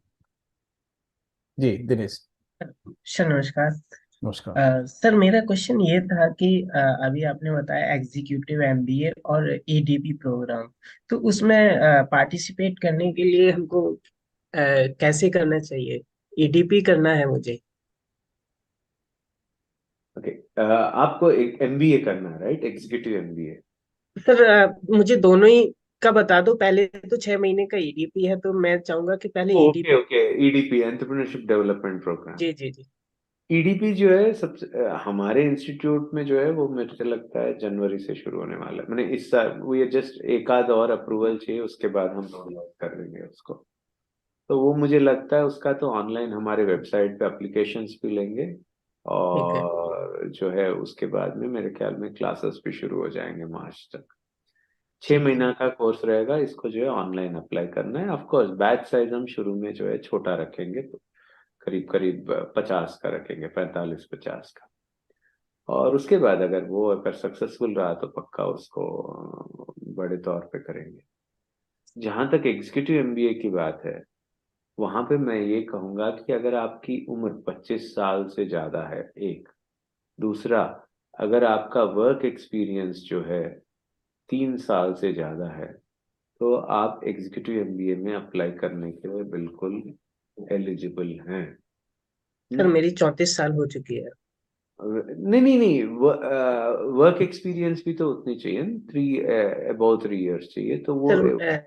जी दिनेश। सर नमस्कार। नमस्कार। सर मेरा क्वेश्चन ये था कि अभी आपने बताया एग्जीक्यूटिव एमबीए और एडीपी प्रोग्राम, तो उसमें पार्टिसिपेट करने के लिए हमको कैसे करना चाहिए? एडीपी करना है मुझे। ओके, आपको एक एमबीए करना है, राइट? Executive MBA. सर मुझे दोनों ही का बता दो। पहले तो 6 महीने का एडीपी है, तो मैं चाहूंगा कि पहले okay ADP. Okay, EDP entrepreneurship development programme. जी जी जी। ईडीपी जो है सबसे हमारे इंस्टीट्यूट में जो है वो मुझे तो लगता है जनवरी से शुरू होने वाला है। मैंने इस साल वो ये जस्ट एक आध और अप्रूवल चाहिए, उसके बाद हम रोल आउट कर लेंगे उसको। तो वो मुझे लगता है उसका तो ऑनलाइन हमारे वेबसाइट पे एप्लीकेशंस भी लेंगे, ठीक है। और जो है उसके बाद में मेरे ख्याल में क्लासेस भी शुरू हो जाएंगे मार्च तक। छह ठीक है। महीना का कोर्स रहेगा, इसको जो है ऑनलाइन अप्लाई करना है। ऑफ कोर्स बैच साइज हम शुरू में जो है छोटा रखेंगे, तो करीब करीब 50 का रखेंगे, 45-50 का। और उसके बाद अगर वो अगर सक्सेसफुल रहा तो पक्का उसको बड़े तौर पे करेंगे। जहां तक एग्जीक्यूटिव एमबीए की बात है, वहां पे मैं ये कहूंगा कि अगर आपकी उम्र 25 साल से ज्यादा है, एक, दूसरा, अगर आपका वर्क एक्सपीरियंस जो है 3 साल से ज्यादा है, तो आप एग्जीक्यूटिव एमबीए में अप्लाई करने के लिए बिल्कुल एलिजिबल हैं। सर हम्म? मेरी 34 साल हो चुकी है। नहीं नहीं नहीं, वर्क एक्सपीरियंस भी तो उतनी चाहिए ना, अबाउट 3 इयर्स चाहिए, तो वो सर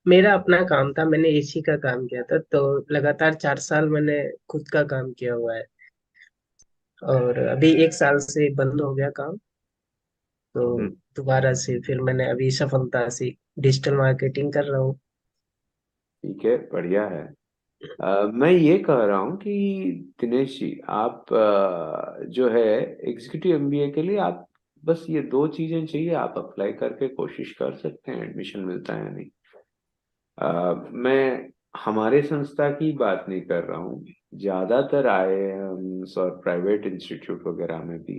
मेरा अपना काम था, मैंने एसी का काम किया था, तो लगातार 4 साल मैंने खुद का काम किया हुआ है। और अभी 1 साल से बंद हो गया काम, तो हम्म, दोबारा से फिर मैंने अभी सफलता से डिजिटल मार्केटिंग कर रहा हूँ। ठीक है, बढ़िया है। मैं ये कह रहा हूँ कि दिनेश जी, आप जो है एग्जीक्यूटिव एमबीए के लिए आप बस ये 2 चीजें चाहिए, आप अप्लाई करके कोशिश कर सकते हैं एडमिशन मिलता है या नहीं। मैं हमारे संस्था की बात नहीं कर रहा हूँ, ज्यादातर आईआईएम्स और प्राइवेट इंस्टीट्यूट वगैरह में भी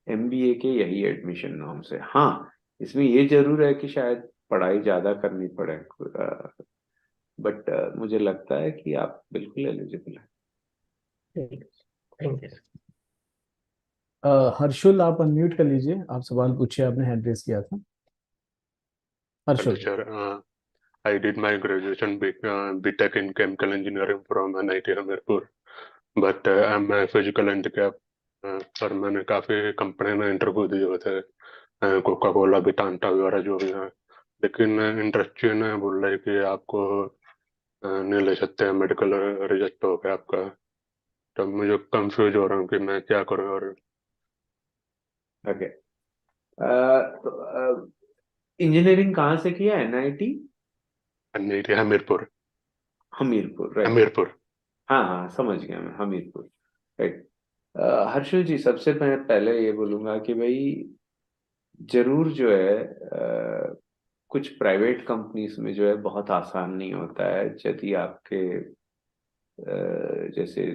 एमबीए के यही एडमिशन नॉर्म्स है। हाँ, इसमें ये जरूर है कि शायद पढ़ाई ज्यादा करनी पड़े, बट मुझे लगता है कि आप बिल्कुल एलिजिबल हैं। Thank you. हर्षुल, आप अनम्यूट कर लीजिए। आप सवाल पूछिए, आपने हैंड रेस किया था। Hello, Harshul. sir. I did my graduation BTech in chemical engineering from NIT Hamirpur, but I'm a physical handicap. Sir मैंने काफ़ी कंपनी में इंटरव्यू दिए थे, कोका कोला भी, टांटा वगैरह जो भी है, लेकिन इंडस्ट्री ने बोल रहा है कि आपको नहीं ले सकते हैं, मेडिकल रिजेक्ट हो गया आपका। तो मुझे कंफ्यूज हो रहा हूँ कि मैं क्या करूँ। और ओके, तो इंजीनियरिंग कहाँ से किया? NIT NIT Hamirpur. Hamirpur, right? Hamirpur. हाँ हाँ, समझ गया मैं, हमीरपुर, राइट। हर्षल जी, सबसे मैं पहले ये बोलूंगा कि भाई जरूर जो है कुछ प्राइवेट कंपनीज में जो है बहुत आसान नहीं होता है, यदि आपके जैसे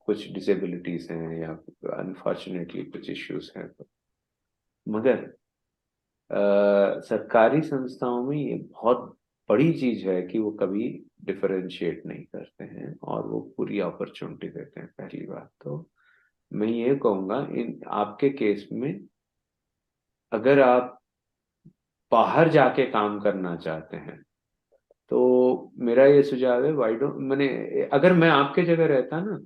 कुछ डिसेबिलिटीज हैं या अनफॉर्चुनेटली कुछ इश्यूज हैं, तो मगर सरकारी संस्थाओं में ये बहुत बड़ी चीज है कि वो कभी डिफरेंशिएट नहीं करते हैं और वो पूरी अपॉर्चुनिटी देते हैं, पहली बात तो। मैं ये कहूँगा इन आपके केस में, अगर आप बाहर जाके काम करना चाहते हैं तो मेरा ये सुझाव है, वाई डोंट, मैंने अगर मैं आपके जगह रहता ना,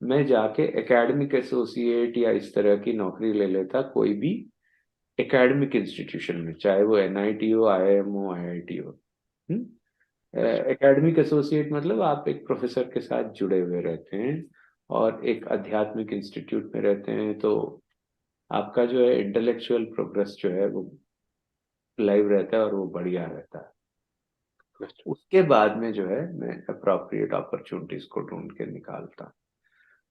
मैं जाके एकेडमिक एसोसिएट या इस तरह की नौकरी ले लेता, कोई भी एकेडमिक इंस्टीट्यूशन में, चाहे वो एनआईटी हो, आईआईएम हो, आईआईटी हो। एकेडमिक एसोसिएट मतलब आप एक प्रोफेसर के साथ जुड़े हुए रहते हैं और एक आध्यात्मिक इंस्टीट्यूट में रहते हैं, तो आपका जो है इंटेलेक्चुअल प्रोग्रेस जो है वो लाइव रहता है और वो बढ़िया रहता है। उसके बाद में जो है मैं अप्रोप्रिएट अपॉर्चुनिटीज को ढूंढ के निकालता।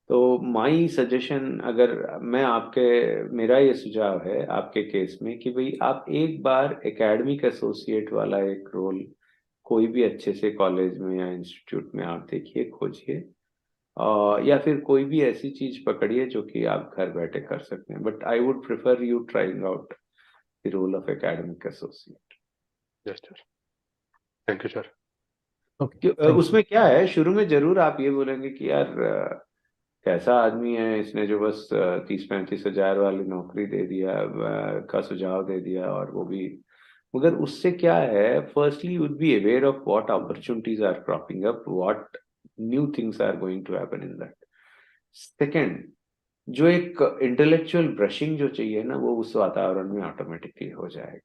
तो माई सजेशन, अगर मैं आपके, मेरा ये सुझाव है आपके केस में कि भाई आप एक बार एकेडमिक एसोसिएट वाला एक रोल कोई भी अच्छे से कॉलेज में या इंस्टीट्यूट में आप देखिए, खोजिए, या फिर कोई भी ऐसी चीज पकड़िए जो कि आप घर बैठे कर सकते हैं। But I would prefer you trying out the role of academic associate. Yes sir, thank you sir. Okay, उसमें क्या है, शुरू में जरूर आप ये बोलेंगे कि यार कैसा आदमी है, इसने जो बस 30-35 हजार वाली नौकरी दे दिया, का सुझाव दे दिया, और वो भी, मगर उससे क्या है, firstly would be aware of what opportunities are cropping up, what new things are going to happen in that. Second, जो एक इंटेलेक्चुअल ब्रशिंग जो चाहिए ना, वो उस वातावरण में ऑटोमेटिकली हो जाएगी।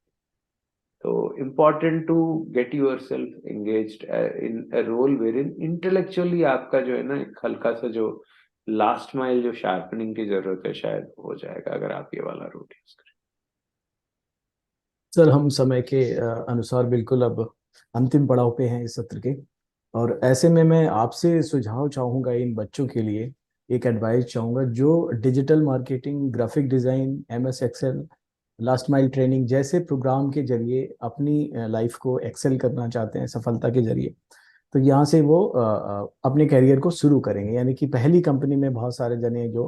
तो important to get yourself engaged in a role wherein intellectually आपका जो है ना, एक हल्का सा जो लास्ट माइल जो शार्पनिंग की जरूरत है, शायद हो जाएगा अगर आप ये वाला रूट यूज करें। सर हम समय के अनुसार बिल्कुल अब अंतिम पड़ाव पे हैं इस सत्र के, और ऐसे में मैं आपसे सुझाव चाहूँगा इन बच्चों के लिए, एक एडवाइस चाहूँगा जो digital marketing, graphic design, MS Excel, last mile training जैसे प्रोग्राम के जरिए अपनी लाइफ को एक्सेल करना चाहते हैं सफलता के जरिए, तो यहाँ से वो अपने करियर को शुरू करेंगे। यानी कि पहली कंपनी में बहुत सारे जने जो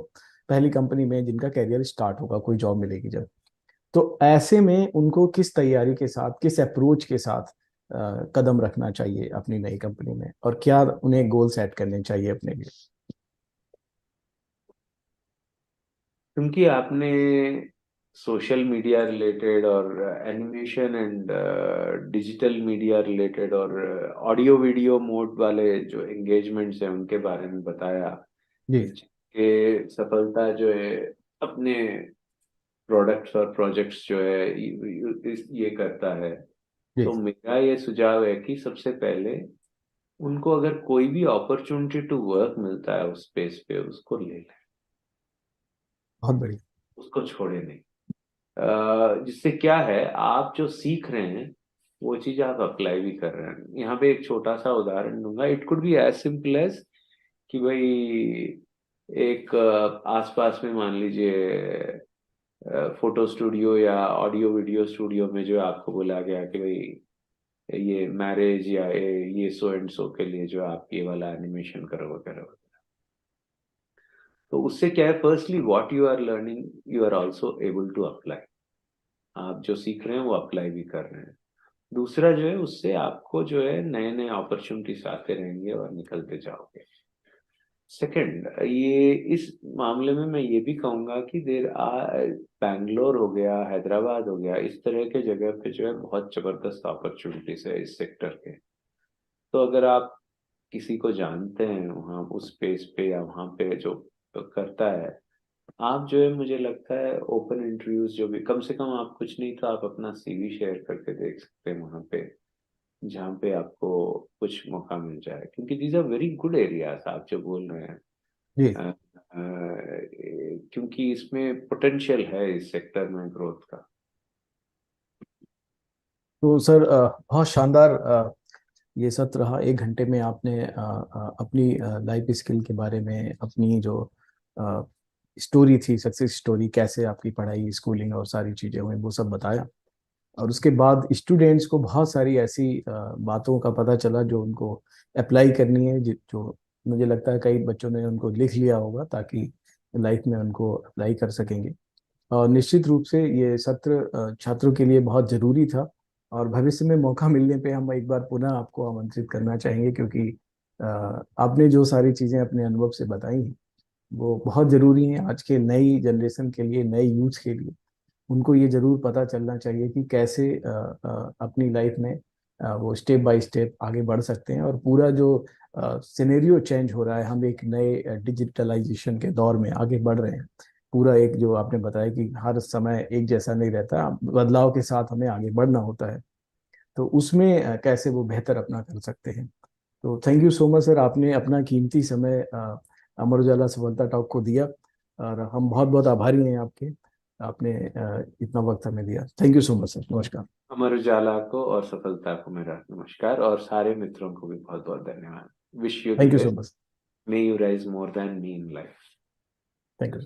पहली कंपनी में जिनका करियर स्टार्ट होगा, कोई जॉब मिलेगी जब, तो ऐसे में उनको किस तैयारी के साथ, किस अप्रोच के साथ कदम रखना चाहिए अपनी नई कंपनी में, और क्या उन्हें गोल सेट करने चाहिए अपने लिए। क्योंकि आपने सोशल मीडिया रिलेटेड और animation and digital media related और ऑडियो वीडियो मोड वाले जो एंगेजमेंट्स हैं उनके बारे में बताया जी कि सफलता जो है अपने प्रोडक्ट्स और प्रोजेक्ट्स जो है ये करता है। जी, तो मेरा ये सुझाव है कि सबसे पहले उनको अगर कोई भी अपॉर्चुनिटी टू वर्क मिलता है उस स्पेस पे, उसको ले लें, बहुत बढ़िया। उसको छोड़े नहीं। जिससे क्या है, आप जो सीख रहे हैं वो चीज आप अप्लाई भी कर रहे हैं। यहाँ पे एक छोटा सा उदाहरण दूंगा, it could be as simple as कि भाई एक आसपास में मान लीजिए फोटो स्टूडियो या ऑडियो वीडियो स्टूडियो में जो आपको बोला गया कि भाई ये मैरिज या ये सो एंड सो के लिए जो आप ये वाला एनिमेशन करो वगैरह वगैरह। तो उससे क्या है, firstly what you are learning you are also able to apply, आप जो सीख रहे हैं वो अप्लाई भी कर रहे हैं। दूसरा जो है, उससे आपको जो है नए नए अपॉर्चुनिटीज आते रहेंगे और निकलते जाओगे। सेकंड, ये इस मामले में मैं ये भी कहूंगा कि बैंगलोर हो गया, हैदराबाद हो गया, इस तरह के जगह पे जो है बहुत जबरदस्त अपॉर्चुनिटीज है इस सेक्टर के। तो अगर आप किसी को जानते हैं वहाँ उस स्पेस पे या वहाँ पे जो करता है, आप जो है, मुझे लगता है ओपन इंटरव्यूज जो भी, कम से कम आप कुछ नहीं तो आप अपना सीवी शेयर करके देख सकते हैं वहाँ पे, जहाँ पे आपको कुछ मौका मिल जाए, क्योंकि these are very good areas आप जो बोल रहे हैं। जी अ, क्योंकि इसमें पोटेंशियल है इस सेक्टर में ग्रोथ का। तो सर बहुत शानदार ये सत्र रहा। 1 घंटे में आपने अपनी लाइफ स्किल के बारे में, अपनी जो स्टोरी थी, सक्सेस स्टोरी, कैसे आपकी पढ़ाई, स्कूलिंग और सारी चीज़ें हुई, वो सब बताया। और उसके बाद स्टूडेंट्स को बहुत सारी ऐसी बातों का पता चला जो उनको अप्लाई करनी है, जो मुझे लगता है कई बच्चों ने उनको लिख लिया होगा ताकि लाइफ में उनको अप्लाई कर सकेंगे। और निश्चित रूप से ये सत्र छात्रों के लिए बहुत ज़रूरी था, और भविष्य में मौका मिलने पे हम एक बार पुनः आपको आमंत्रित करना चाहेंगे, क्योंकि आपने जो सारी चीज़ें अपने अनुभव से बताई हैं वो बहुत ज़रूरी हैं आज के नई जनरेशन के लिए, नए यूथ के लिए। उनको ये ज़रूर पता चलना चाहिए कि कैसे अपनी लाइफ में वो स्टेप बाय स्टेप आगे बढ़ सकते हैं। और पूरा जो सिनेरियो चेंज हो रहा है, हम एक नए डिजिटलाइजेशन के दौर में आगे बढ़ रहे हैं। पूरा एक जो आपने बताया कि हर समय एक जैसा नहीं रहता, बदलाव के साथ हमें आगे बढ़ना होता है। तो उसमें कैसे वो बेहतर अपना कर सकते हैं। तो thank you so much sir, आपने अपना कीमती समय अमर उजाला सफलता टॉक को दिया, और हम बहुत बहुत आभारी हैं आपके। आपने इतना वक्त हमें दिया। Thank you so much sir. नमस्कार। अमर उजाला को और सफलता को मेरा नमस्कार, और सारे मित्रों को भी बहुत बहुत धन्यवाद। Wish you the thank you so best. Much. May you rise more than me in life. Thank you.